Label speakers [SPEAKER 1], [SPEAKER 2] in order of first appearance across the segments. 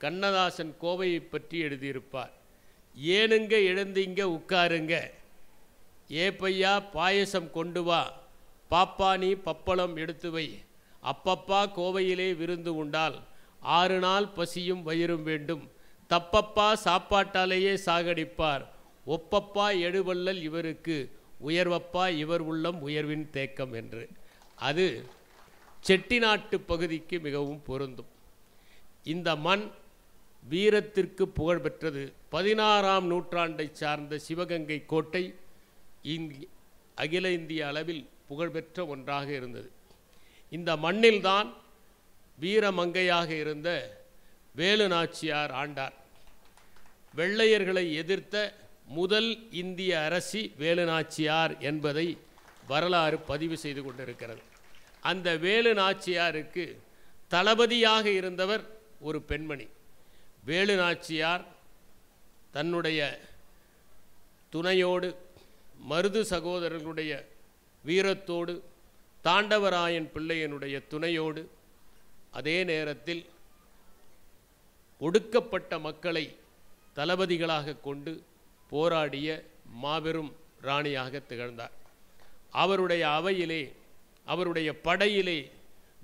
[SPEAKER 1] கண்ணதாசன் கோவையை பற்றி எழுதியிருப்பார். ஏனுங்க எழுந்திங்க உட்காருங்க, ஏ பையா பாயசம் கொண்டு வா, பாப்பா நீ பப்பளம் எடுத்து வை, அப்பப்பா கோவையிலே விருந்து உண்டால் 6 நாள் பசியும் வயிறும் வேண்டும், தப்பப்பா சாப்பாட்டாலேயே சாகடிப்பார், ஒப்பப்பா எடுவல்லல் இவருக்கு, உயர்வப்பா இவர் உள்ளம் உயர்வின் தேக்கம் என்று. அது செட்டிநாட்டு பகுதிக்கு மிகவும் பொருந்தும். இந்த மண் வீரத்திற்கு புகழ் பெற்றது. 16ஆம் நூற்றாண்டை சார்ந்த சிவகங்கை கோட்டை அகில இந்திய அளவில் புகழ்பெற்ற ஒன்றாக இருந்தது. இந்த மண்ணில்தான் வீரமங்கையாக இருந்த வேலு நாச்சியார் ஆண்டார். வெள்ளையர்களை எதிர்த்த முதல் இந்திய அரசி வேலு நாச்சியார் என்பதை வரலாறு பதிவு செய்து கொண்டிருக்கிறது. அந்த வேலு நாச்சியாருக்கு தளபதியாக இருந்தவர் ஒரு பெண்மணி. வேலு நாச்சியார் தன்னுடைய துணையோடு, மருது சகோதரர்களுடைய வீரத்தோடு, தாண்டவராயன் பிள்ளையனுடைய துணையோடு, அதே நேரத்தில் ஒடுக்கப்பட்ட மக்களை தளபதிகளாக கொண்டு போராடிய மாபெரும் ராணியாக திகழ்ந்தார். அவருடைய அவையிலே, அவருடைய படையிலே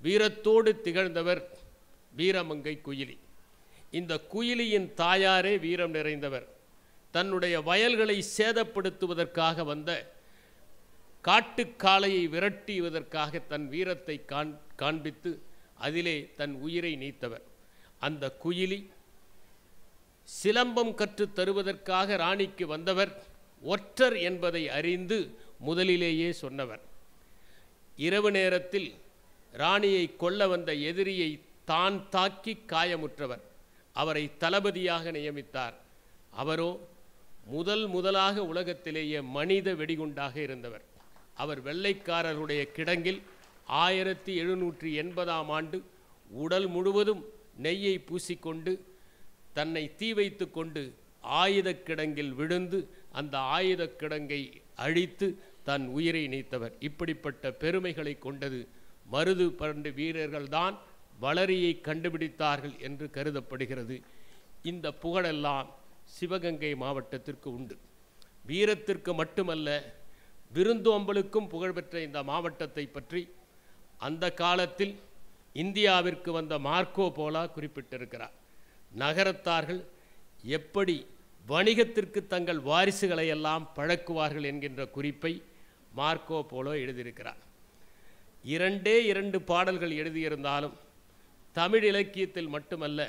[SPEAKER 1] வீரத்தோடு திகழ்ந்தவர் வீரமங்கை குயிலி. இந்த குயிலியின் தாயாரே வீரம் நிறைந்தவர். தன்னுடைய வயல்களை சேதப்படுத்துவதற்காக வந்த காட்டுக்காளையை விரட்டிவதற்காக தன் வீரத்தை காண்பித்து அதிலே தன் உயிரை நீத்தவர். அந்த குயிலி சிலம்பம் கற்றுத் தருவதற்காக ராணிக்கு வந்தவர் ஒற்றர் என்பதை அறிந்து முதலிலேயே சொன்னவர். இரவு நேரத்தில் ராணியை கொல்ல வந்த எதிரியை தான் தாக்கி காயமுற்றவர். அவரை தளபதியாக நியமித்தார். அவரோ முதலாக உலகத்திலேயே மனித வெடிகுண்டாக இருந்தவர். அவர் வெள்ளைக்காரருடைய கிடங்கில் 1780ஆம் ஆண்டு உடல் முழுவதும் நெய்யை பூசிக்கொண்டு தன்னை தீ வைத்து கொண்டு ஆயுத கிடங்கில் விழுந்து அந்த ஆயுத கிடங்கை அழித்து தன் உயிரை நீத்தவர். இப்படிப்பட்ட பெருமைகளை கொண்டது மருது பண்டு வீரர்கள்தான் வளரியை கண்டுபிடித்தார்கள் என்று கருதப்படுகிறது. இந்த புகழெல்லாம் சிவகங்கை மாவட்டத்திற்கு உண்டு. வீரத்திற்கு மட்டுமல்ல, விருந்தோம்பலுக்கும் புகழ்பெற்ற இந்த மாவட்டத்தை பற்றி அந்த காலத்தில் இந்தியாவிற்கு வந்த மார்க்கோ போலோ குறிப்பிட்டிருக்கிறார். நகரத்தார்கள் எப்படி வணிகத்திற்கு தங்கள் வாரிசுகளை எல்லாம் பழக்குவார்கள் என்கின்ற குறிப்பை மார்க்கோ போலோ எழுதியிருக்கிறார். 2 பாடல்கள் எழுதியிருந்தாலும் தமிழ் இலக்கியத்தில் மட்டுமல்ல,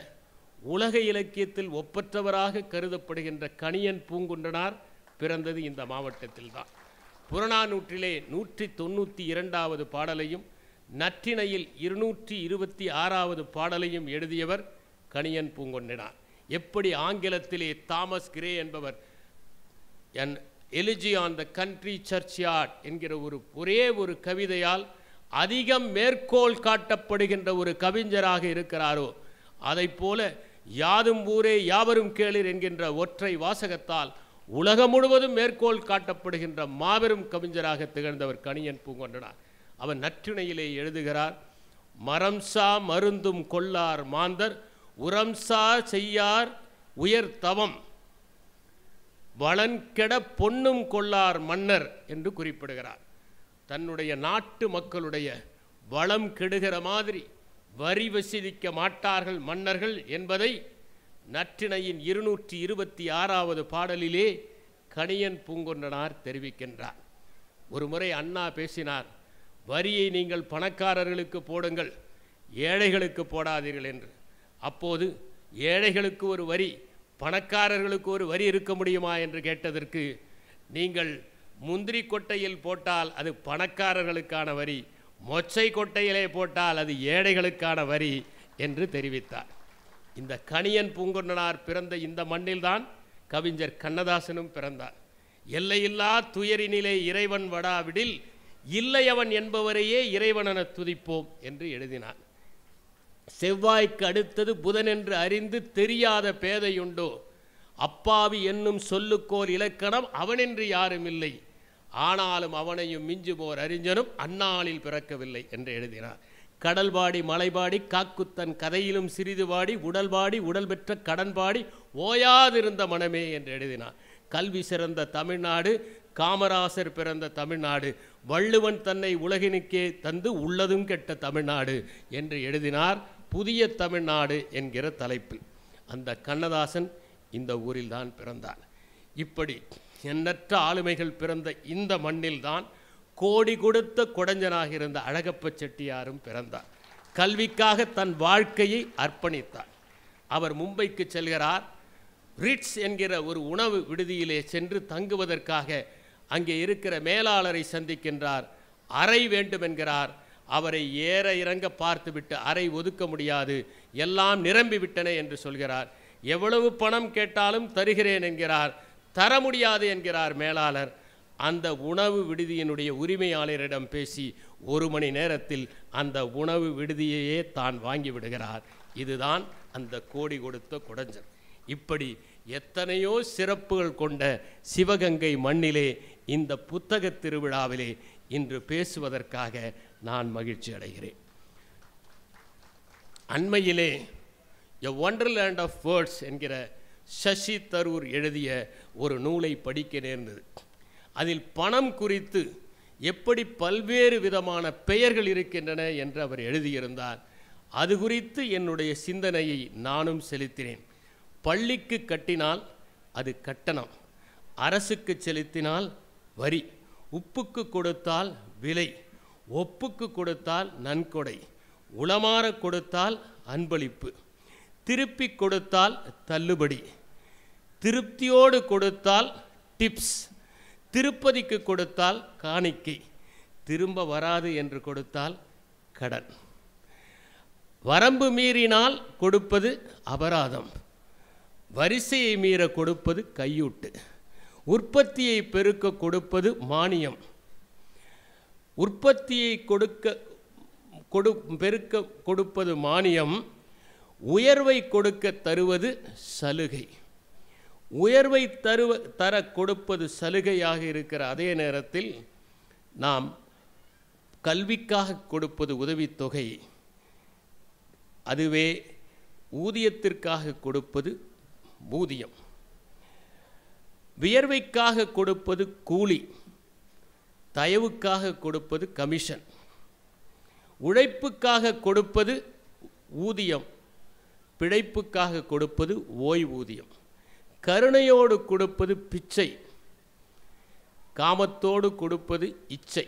[SPEAKER 1] உலக இலக்கியத்தில் ஒப்பற்றவராக கருதப்படுகின்ற கணியன் பூங்குன்றனார் பிறந்தது இந்த மாவட்டத்தில்தான். புறநானூற்றிலே 192வது பாடலையும் நற்றிணையில் 226வது பாடலையும் எழுதியவர் கணியன் பூங்குன்றனார். எப்படி ஆங்கிலத்திலே தாமஸ் கிரே என்பவர் என் எலிஜி ஆன் த கண்ட்ரி சர்ச்யார்ட் என்கிற ஒரே ஒரு கவிதையால் அதிகம் மேற்கோள் காட்டப்படுகின்ற ஒரு கவிஞராக இருக்கிறாரோ, அதை போல யாதும் ஊரே யாவரும் கேளிர் என்கின்ற ஒற்றை வாசகத்தால் உலகம் முழுவதும் மேற்கோள் காட்டப்படுகின்ற மாபெரும் கவிஞராக திகழ்ந்தவர் கணியன் பூங்குன்றனார். அவர் நற்றிணையிலே எழுதுகிறார், மரம்சா மருந்தும் கொள்ளார் மாந்தர், உரம்சா செய்யார் உயர் தவம், வளன்கெட பொன்னும் கொள்ளார் மன்னர் என்று குறிப்பிடுகிறார். தன்னுடைய நாட்டு மக்களுடைய வளம் கெடுகிற மாதிரி வரி வசூலிக்க மாட்டார்கள் மன்னர்கள் என்பதை நற்றிணையின் 226வது பாடலிலே கணியன் பூங்குன்றனார் தெரிவிக்கின்றார். ஒரு முறை அண்ணா பேசினார், வரியை நீங்கள் பணக்காரர்களுக்கு போடுங்கள், ஏழைகளுக்கு போடாதீர்கள் என்று. அப்போது ஏழைகளுக்கு ஒரு வரி, பணக்காரர்களுக்கு ஒரு வரி இருக்க முடியுமா என்று கேட்டதற்கு, நீங்கள் முந்திரி கொட்டையில் போட்டால் அது பணக்காரர்களுக்கான வரி, மொச்சை கொட்டையிலே போட்டால் அது ஏழைகளுக்கான வரி என்று தெரிவித்தார். இந்த கணியன் பூங்குன்றனார் பிறந்த இந்த மண்ணில்தான் கவிஞர் கண்ணதாசனும் பிறந்தார். எல்லையில்லா துயரினிலே இறைவன் வடாவிடில் இல்லையவன் என்பவரையே இறைவனென துதிப்போம் என்று எழுதினார். செவ்வாய்க்கு அடுத்தது புதன் என்று அறிந்து தெரியாத பேதையுண்டோ, அப்பாவி என்னும் சொல்லுக்கோர் இலக்கணம் அவனின்றி யாரும் இல்லை, ஆனாலும் அவனையும் மிஞ்சுமோர் அறிஞனும் அந்நாளில் பிறக்கவில்லை என்று எழுதினார். கடல்பாடி மலைபாடி காக்குத்தன் கதையிலும் சிறிது பாடி உடல்பாடி உடல் பெற்ற கடன்பாடி ஓயாதிருந்த மனமே என்று எழுதினார். கல்வி சிறந்த தமிழ்நாடு, காமராசர் பிறந்த தமிழ்நாடு, வள்ளுவன் தன்னை உலகினுக்கே தந்து உள்ளதும் கெட்ட தமிழ்நாடு என்று எழுதினார். புதிய தமிழ்நாடு என்கிற தலைப்பில் அந்த கண்ணதாசன் இந்த ஊரில்தான் பிறந்தார். இப்படி எண்ணற்ற ஆளுமைகள் பிறந்த இந்த மண்ணில்தான் கோடி கொடுத்த கொடைஞ்சனாக இருந்த அழகப்ப செட்டியாரும் பிறந்தார். கல்விக்காக தன் வாழ்க்கையை அர்ப்பணித்தார். அவர் மும்பைக்கு செல்கிறார். ரிட்ஸ் என்கிற ஒரு உணவு விடுதியிலே சென்று தங்குவதற்காக அங்கே இருக்கிற மேலாளரை சந்திக்கின்றார். அறை வேண்டும் என்கிறார். அவரை ஏற இறங்க பார்த்துவிட்டு அறை ஒதுக்க முடியாது, எல்லாம் நிரம்பி விட்டன என்று சொல்கிறார். எவ்வளவு பணம் கேட்டாலும் தருகிறேன் என்கிறார். தர முடியாது என்கிறார் மேலாளர். அந்த உணவு விடுதியினுடைய உரிமையாளரிடம் பேசி 1 மணி நேரத்தில் அந்த உணவு விடுதியையே தான் வாங்கி விடுகிறார். இதுதான் அந்த கோடி கொடுத்த கொடைஞ்சன். இப்படி எத்தனையோ சிறப்புகள் கொண்ட சிவகங்கை மண்ணிலே இந்த புத்தக திருவிழாவிலே இன்று பேசுவதற்காக நான் மகிழ்ச்சி அடைகிறேன். அண்மையிலே எ ஒண்டர்லேண்ட் ஆஃப் வேர்ட்ஸ் என்கிற சசி தரூர் எழுதிய ஒரு நூலை படிக்க நேர்ந்தது. அதில் பணம் குறித்து எப்படி பல்வேறு விதமான பெயர்கள் இருக்கின்றன என்று அவர் எழுதியிருந்தார். அது குறித்து என்னுடைய சிந்தனையை நானும் செலுத்தினேன். பள்ளிக்கு கட்டினால் அது கட்டணம், அரசுக்கு செலுத்தினால் வரி, உப்புக்கு கொடுத்தால் விலை, ஒப்புக்கு கொடுத்தால் நன்கொடை, உளமாற கொடுத்தால் அன்பளிப்பு, திருப்பி கொடுத்தால் தள்ளுபடி, திருப்தியோடு கொடுத்தால் டிப்ஸ், திருப்பதிக்கு கொடுத்தால் காணிக்கை, திரும்ப வராது என்று கொடுத்தால் கடன், வரம்பு மீறினால் கொடுப்பது அபராதம், வரிசையை மீற கொடுப்பது கையூட்டு, உற்பத்தியை பெருக்க கொடுப்பது மானியம், உற்பத்தியை பெருக்க கொடுப்பது மானியம், உயர்வை கொடுக்க தருவது சலுகை. உயர்வை தர கொடுப்பது சலுகையாக இருக்கிற அதே நேரத்தில் நாம் கல்விக்காக கொடுப்பது உதவித்தொகை, அதுவே ஊதியத்திற்காக கொடுப்பது ஊதியம். வியர்வைக்காக கொடுப்பது கூலி, தயவுக்காக கொடுப்பது கமிஷன். உழைப்புக்காக கொடுப்பது ஊதியம், பிழைப்புக்காக கொடுப்பது ஓய்வூதியம். கருணையோடு கொடுப்பது பிச்சை, காமத்தோடு கொடுப்பது இச்சை.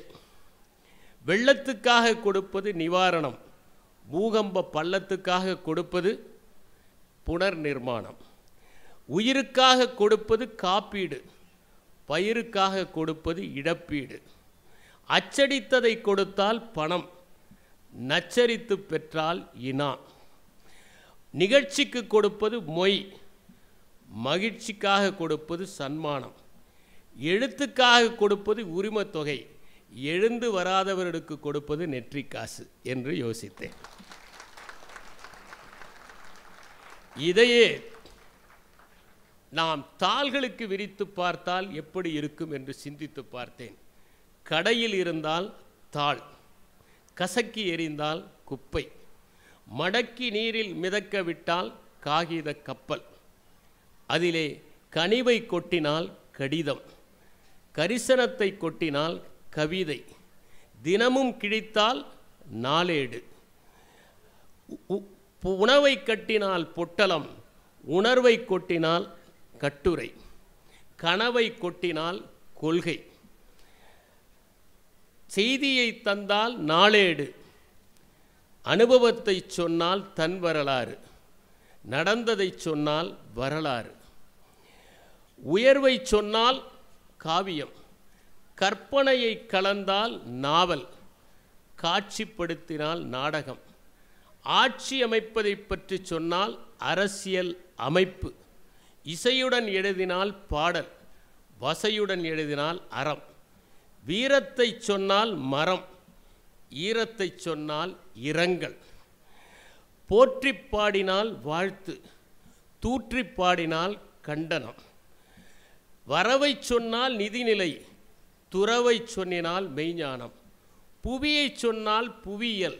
[SPEAKER 1] வெள்ளத்துக்காக கொடுப்பது நிவாரணம், பூகம்ப பள்ளத்துக்காக கொடுப்பது புனர் நிர்மாணம். உயிருக்காக கொடுப்பது காப்பீடு, பயிருக்காக கொடுப்பது இழப்பீடு. அச்சடித்ததை கொடுத்தால் பணம், நச்சரித்து பெற்றால் இனா. நிகழ்ச்சிக்கு கொடுப்பது மொய், மகிழ்ச்சிக்காக கொடுப்பது சன்மானம். எழுத்துக்காக கொடுப்பது உரிமத்தொகை, எழுந்து வராதவர்களுக்கு கொடுப்பது நெற்றி காசு என்று யோசித்தேன். இதையே நாம் தாள்களுக்கு விரித்து பார்த்தால் எப்படி இருக்கும் என்று சிந்தித்து பார்த்தேன். கடையில் இருந்தால் தாள், கசக்கி எறிந்தால் குப்பை, மடக்கி நீரில் மிதக்க விட்டால் காகித கப்பல், அதிலே கனிவை கொட்டினால் கடிதம், கரிசனத்தை கொட்டினால் கவிதை, தினமும் கிழித்தால் நாளேடு, உணவை கட்டினால் பொட்டலம், உணர்வை கொட்டினால் கட்டுரை, கனவை கொட்டினால் கொள்கை, செய்தியை தந்தால் நாளேடு, அனுபவத்தை சொன்னால் தன் வரலாறு, நடந்ததை சொன்னால் வரலாறு, உயர்வை சொன்னால் காவியம், கற்பனையை கலந்தால் நாவல், காட்சிப்படுத்தினால் நாடகம், ஆட்சி அமைப்பதை பற்றி சொன்னால் அரசியல் அமைப்பு, இசையுடன் எழுதினால் பாடல், வசையுடன் எழுதினால் அறம், வீரத்தை சொன்னால் மரம், ஈரத்தை சொன்னால் இரங்கல், போற்றி பாடினால் வாழ்த்து, தூற்றி பாடினால் கண்டனம், வரவை சொன்னால் நிதிநிலை, துறவை சொன்னினால் மெய்ஞானம், புவியை சொன்னால் புவியியல்,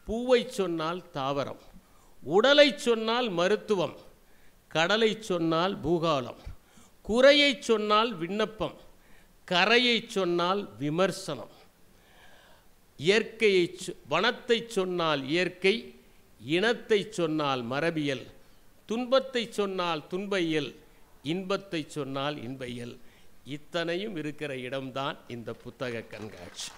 [SPEAKER 1] பூவை சொன்னால் தாவரம், உடலை சொன்னால் மருத்துவம், கடலை சொன்னால் பூகாலம், குறையை சொன்னால் விண்ணப்பம், கரையை சொன்னால் விமர்சனம், இயற்கையை வனத்தை சொன்னால் இயற்கை, இனத்தை சொன்னால் மரபியல், துன்பத்தை சொன்னால் துன்பையல், இன்பத்தை சொன்னால் இன்பையல். இத்தனையும் இருக்கிற இடம்தான் இந்த புத்தக கண்காட்சி.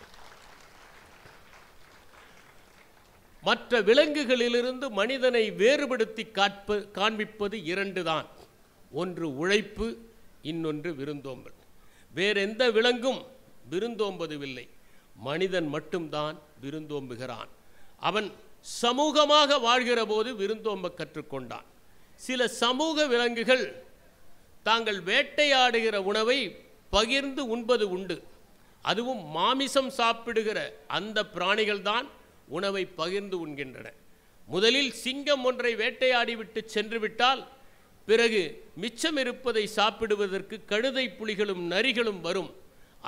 [SPEAKER 1] மற்ற விலங்குகளிலிருந்து மனிதனை வேறுபடுத்தி காண்பிப்பது இரண்டு தான். ஒன்று உழைப்பு, இன்னொன்று விருந்தோம்பல். வேறெந்த விலங்கும் விருந்தோம்பதுவில்லை, மனிதன் மட்டும்தான் விருந்தோம்புகிறான். அவன் சமூகமாக வாழ்கிற போது விருந்தோம்ப கற்றுக்கொண்டான். சில சமூக விலங்குகள் தாங்கள் வேட்டையாடுகிற உணவை பகிர்ந்து உண்பது உண்டு. அதுவும் மாமிசம் சாப்பிடுகிற அந்த பிராணிகள்தான் உணவை பகிர்ந்து உண்கின்றன. முதலில் சிங்கம் ஒன்றை வேட்டையாடிவிட்டு சென்று விட்டால் பிறகு மிச்சம் இருப்பதை சாப்பிடுவதற்கு கழுதை புலிகளும் நரிகளும் வரும்.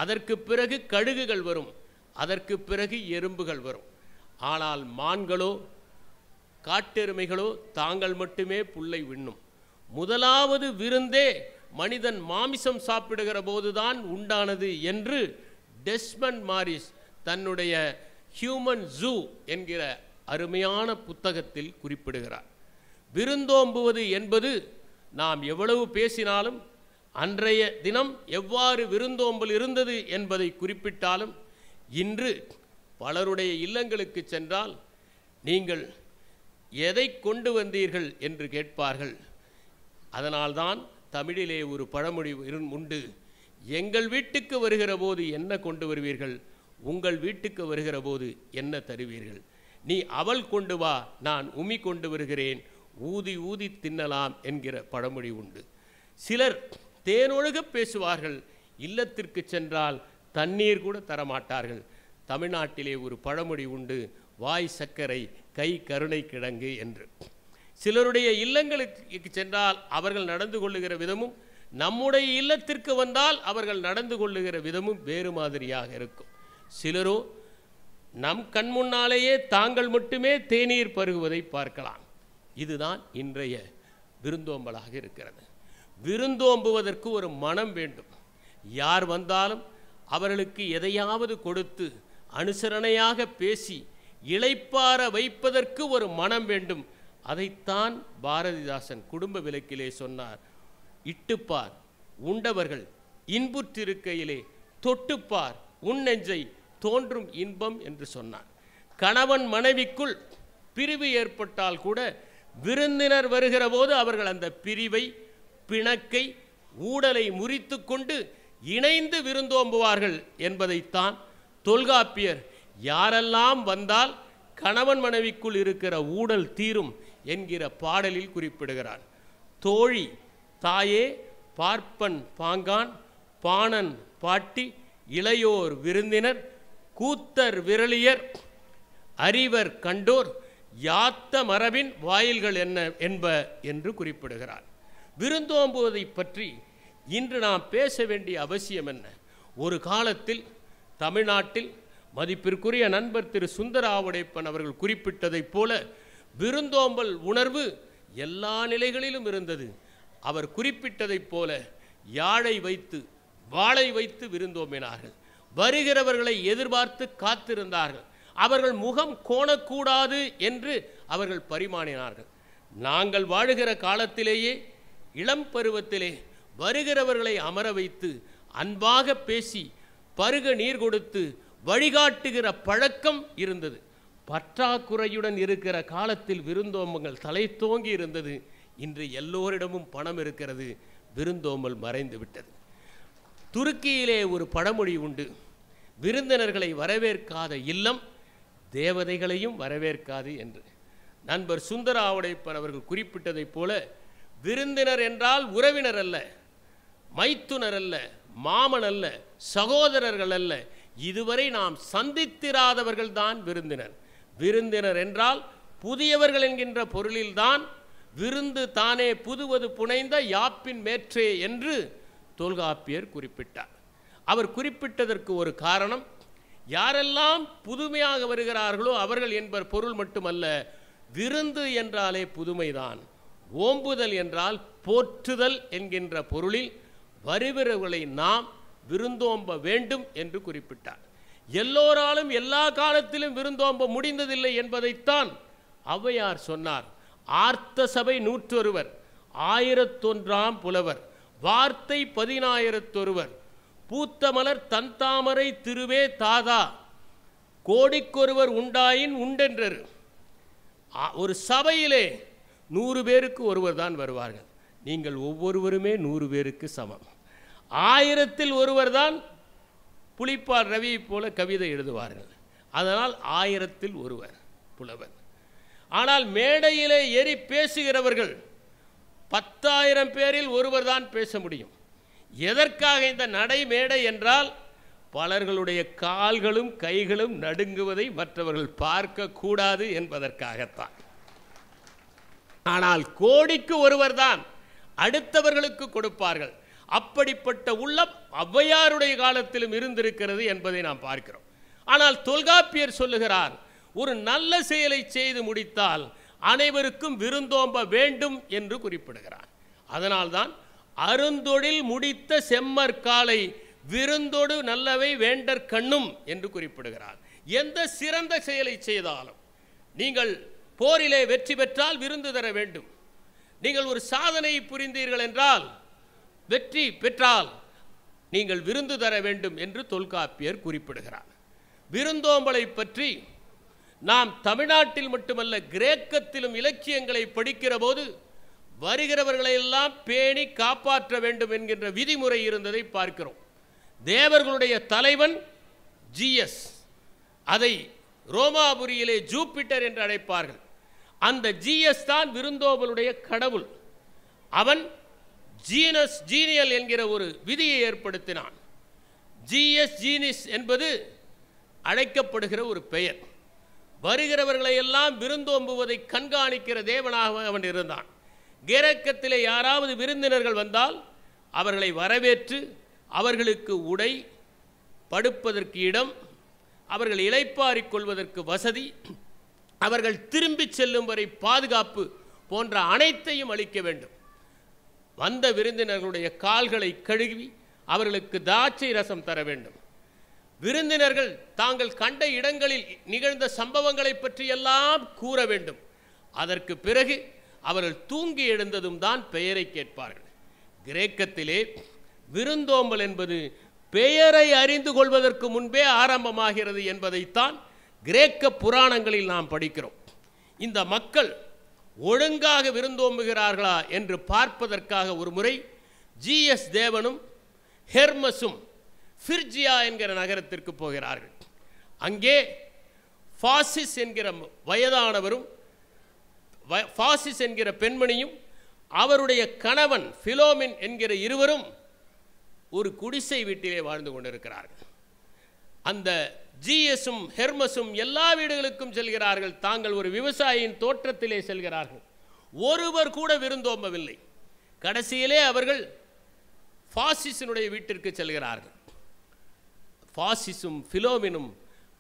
[SPEAKER 1] அதற்கு பிறகு கழுகுகள் வரும். அதற்கு பிறகு எறும்புகள் வரும். ஆனால் மான்களோ காட்டெருமைகளோ தாங்கள் மட்டுமே புல்லை உண்ணும். முதலாவது விருந்தே மனிதன் மாமிசம் சாப்பிடுகிற போதுதான் உண்டானது என்று டெஸ்மண்ட் மாரிஸ் தன்னுடைய ஹியூமன் ஜூ என்கிற அருமையான புத்தகத்தில் குறிப்பிடுகிறார். விருந்தோம்புவது என்பது நாம் எவ்வளவு பேசினாலும், அன்றைய தினம் எவ்வாறு விருந்தோம்பல் இருந்தது என்பதை குறிப்பிட்டாலும், இன்று பலருடைய இல்லங்களுக்கு சென்றால் நீங்கள் எதை கொண்டு வந்தீர்கள் என்று கேட்பார்கள். அதனால்தான் தமிழிலே ஒரு பழமொழி உண்டு, எங்கள் வீட்டுக்கு வருகிற போது என்ன கொண்டு வருவீர்கள், உங்கள் வீட்டுக்கு வருகிற போது என்ன தருவீர்கள். நீ அவள் கொண்டு வா, நான் உமி கொண்டு வருகிறேன், ஊதி ஊதி தின்னலாம் என்கிற பழமொழி உண்டு. சிலர் தேனொழுக பேசுவார்கள், இல்லத்திற்கு சென்றால் தண்ணீர் கூட தரமாட்டார்கள். தமிழ்நாட்டிலே ஒரு பழமொழி உண்டு, வாய் சர்க்கரை கை கருணை கிழங்கு என்று. சிலருடைய இல்லங்களுக்கு சென்றால் அவர்கள் நடந்து கொள்ளுகிற விதமும், நம்முடைய இல்லத்திற்கு வந்தால் அவர்கள் நடந்து கொள்ளுகிற விதமும் வேறு மாதிரியாக இருக்கும். சிலரோ நம் கண் முன்னாலேயே தாங்கள் மட்டுமே தேநீர் பருகுவதை பார்க்கலாம். இதுதான் இன்றைய விருந்தோம்பலாக இருக்கிறது. விருந்தோம்புவதற்கு ஒரு மனம் வேண்டும். யார் வந்தாலும் அவர்களுக்கு எதையாவது கொடுத்து அனுசரணையாக பேசி இளைப்பாற வைப்பதற்கு ஒரு மனம் வேண்டும். அதைத்தான் பாரதிதாசன் குடும்ப விளக்கிலே சொன்னார். இட்டுப்பார் உண்டவர்கள் இன்புற்றிருக்கையிலே, தொட்டுப்பார் உன் நெஞ்சை தோன்றும் இன்பம் என்று சொன்னார். கணவன் மனைவிக்குள் பிரிவு ஏற்பட்டால் கூட விருந்தினர் வருகிற போது அவர்கள் அந்த பிரிவை, பிணக்கை, ஊடலை முறித்து கொண்டு இணைந்து விருந்தோம்புவார்கள் என்பதைத்தான் தொல்காப்பியர் யாரெல்லாம் வந்தால் கணவன் மனைவிக்குள் இருக்கிற ஊடல் தீரும் என்கிற பாடலில் குறிப்பிடுகிறார். தோழி தாயே, பார்ப்பன் பாங்கான், பாணன் பாட்டி, இளையோர் விருந்தினர், கூத்தர் விரலியர், அறிவர் கண்டோர், யாத்த மரபின் வாயில்கள் என்ன என்ப என்று குறிப்பிடுகிறார். விருந்தோம்புவதை பற்றி இன்று நாம் பேச வேண்டிய அவசியம் என்ன? ஒரு காலத்தில் தமிழ்நாட்டில் மதிப்பிற்குரிய நண்பர் திரு சுந்தர ஆவுடைப்பன் அவர்கள் குறிப்பிட்டதைப் போல விருந்தோம்பல் உணர்வு எல்லா நிலைகளிலும் இருந்தது. அவர் குறிப்பிட்டதைப் போல யாழை வைத்து வாளை வைத்து விருந்தோம்பினார்கள். வருகிறவர்களை எதிர்பார்த்து காத்திருந்தார்கள். அவர்கள் முகம் கோணக்கூடாது என்று அவர்கள் பரிமாறினார்கள். நாங்கள் வாழுகிற காலத்திலேயே இளம் பருவத்திலே வருகிறவர்களை அமர வைத்து அன்பாக பேசி பருக நீர் கொடுத்து வழிகாட்டுகிற பழக்கம் இருந்தது. பற்றாக்குறையுடன் இருக்கிற காலத்தில் விருந்தோம்பங்கள் தலை தோங்கி இருந்தது. இன்று எல்லோரிடமும் பணம் இருக்கிறது, விருந்தோம்பல் மறைந்து விட்டது. துருக்கியிலே ஒரு பழமொழி உண்டு, விருந்தினர்களை வரவேற்காத இல்லம் தேவதைகளையும் வரவேற்காது என்று. நண்பர் சுந்தர ஆவுடைப்பன் அவர்கள் குறிப்பிட்டதைப் போல விருந்தினர் என்றால் உறவினர் அல்ல, மைத்துனர் அல்ல, மாமன் அல்ல, சகோதரர்கள் அல்ல, இதுவரை நாம் சந்தித்திராதவர்கள் தான் விருந்தினர். விருந்தினர் என்றால் புதியவர்கள் என்கின்ற பொருளில்தான் விருந்து தானே புதுவது புனைந்த யாப்பின் மேற்றே என்று தொல்காப்பியர் குறிப்பிட்டார். அவர் குறிப்பிட்டதற்கு ஒரு காரணம், யாரெல்லாம் புதுமையாக வருகிறார்களோ அவர்கள் என்பர் பொருள் மட்டுமல்ல, விருந்து என்றாலே புதுமைதான். ஓம்புதல் என்றால் போற்றுதல் என்கின்ற பொருளில் வருகிறவர்களை நாம் விருந்தோம்ப வேண்டும் என்று குறிப்பிட்டார். எல்லோராலும் எல்லா காலத்திலும் விருந்தோம்ப முடிந்ததில்லை என்பதைத்தான் ஔவையார் சொன்னார். ஆர்த்த சபை 101, 1001 புலவர், வார்த்தை 10,000 பூத்த மலர் தன்தாமரை திருவே தாதா, கோடிக்கொருவர் உண்டாயின் உண்டென்றரு. ஒரு சபையிலே 100 பேருக்கு ஒருவர் தான் வருவார்கள். நீங்கள் ஒவ்வொருவருமே 100 பேருக்கு சமம். 1000-ல் ஒருவர் தான் புலிப்பால் ரவி போல கவிதை எழுதுவார்கள். அதனால் 1000-ல் ஒருவர் புலவர். ஆனால் மேடையிலே ஏறி பேசுகிறவர்கள் 10,000 பேரில் ஒருவர் தான் பேச முடியும். எதற்காக இந்த நடை மேடை என்றால், பலர்களுடைய கால்களும் கைகளும் நடுங்குவதை மற்றவர்கள் பார்க்க கூடாது என்பதற்காகத்தான். ஆனால் கோடிக்கு ஒருவர் தான் அடுத்தவர்களுக்கு கொடுப்பார்கள். அப்படிப்பட்ட உள்ளம் ஔவையாருடைய காலத்திலும் இருந்திருக்கிறது என்பதை நாம் பார்க்கிறோம். ஆனால் தொல்காப்பியர் சொல்லுகிறார், ஒரு நல்ல செயலை செய்து முடித்தால் அனைவருக்கும் விருந்தோம்ப வேண்டும் என்று குறிப்பிடுகிறார். அதனால்தான் அருந்தொழில் முடித்த செம்மற்காலை விருந்தோடு நல்லவை வேண்டற் கண்ணும் என்று குறிப்பிடுகிறார். எந்த சிறந்த செயலை செய்தாலும், நீங்கள் போரிலே வெற்றி பெற்றால் விருந்து தர வேண்டும். நீங்கள் ஒரு சாதனை புரிந்தீர்கள் என்றால், வெற்றி பெற்றால் நீங்கள் விருந்து தர வேண்டும் என்று தொல்காப்பியர் குறிப்பிடுகிறார். விருந்தோம்பலை பற்றி நாம் தமிழ்நாட்டில் மட்டுமல்ல, கிரேக்கத்திலும் இலக்கியங்களை படிக்கிற போது வருகிறவர்களையெல்லாம் பேணி காப்பாற்ற வேண்டும் என்கின்ற விதிமுறை இருந்ததை பார்க்கிறோம். தேவர்களுடைய தலைவன் ஜீயஸ், அதை ரோமாபுரியிலே ஜூபிட்டர் என்று அழைப்பார்கள். அந்த ஜீயஸ் தான் விருந்தோம்பலுடைய கடவுள். அவன் ஜீனஸ் ஜீனியல் என்கிற ஒரு விதியை ஏற்படுத்தினான். ஜீயஸ் ஜீனிஸ் என்பது அழைக்கப்படுகிற ஒரு பெயர். வருகிறவர்களை எல்லாம் விருந்தோம்புவதை கண்காணிக்கிற தேவனாக அவன் இருந்தான். கிரேக்கத்திலே யாராவது விருந்தினர்கள் வந்தால் அவர்களை வரவேற்று அவர்களுக்கு உடை, படுப்பதற்கு இடம், அவர்கள் இளைப்பாறிக் கொள்வதற்கு வசதி, அவர்கள் திரும்பி செல்லும் வரை பாதுகாப்பு போன்ற அனைத்தையும் அளிக்க வேண்டும். வந்த விருந்தினர்களுடைய கால்களை கழுவி அவர்களுக்கு திராட்சை ரசம் தர வேண்டும். விருந்தினர்கள் தாங்கள் கண்ட இடங்களில் நிகழ்ந்த சம்பவங்களை பற்றி எல்லாம் கூற வேண்டும். அதற்கு பிறகு அவர்கள் தூங்கி எழுந்ததும் தான் பெயரை கேட்பார்கள். கிரேக்கத்திலே விருந்தோம்பல் என்பது பெயரை அறிந்து கொள்வதற்கு முன்பே ஆரம்பமாகிறது என்பதைத்தான் கிரேக்க புராணங்களில் நாம் படிக்கிறோம். இந்த மக்கள் ஒழுங்காக விருந்தோம்புகிறார்களா என்று பார்ப்பதற்காக ஒரு முறை ஜீயஸ் தேவனும் ஹெர்மஸும் ஃபிர்ஜியா என்கிற நகரத்திற்கு போகிறார்கள். அங்கே ஃபாசிஸ் என்கிற வயதானவரும் ஃபாசிஸ் என்கிற பெண்மணியும் அவருடைய கணவன் பிலோமின் என்கிற இருவரும் ஒரு குடிசை வீட்டிலே வாழ்ந்து கொண்டிருக்கிறார்கள். அந்த ஜீயஸும் ஹெர்மஸும் எல்லா வீடுகளுக்கும் செல்கிறார்கள். தாங்கள் ஒரு விவசாயியின் தோட்டத்திலே செல்கிறார்கள். ஒருவர் கூட விருந்தோம்பவில்லை. கடைசியிலே அவர்கள் ஃபாசிஸினுடைய வீட்டிற்கு செல்கிறார்கள். ஃபாசிஸும் பிலோமினும்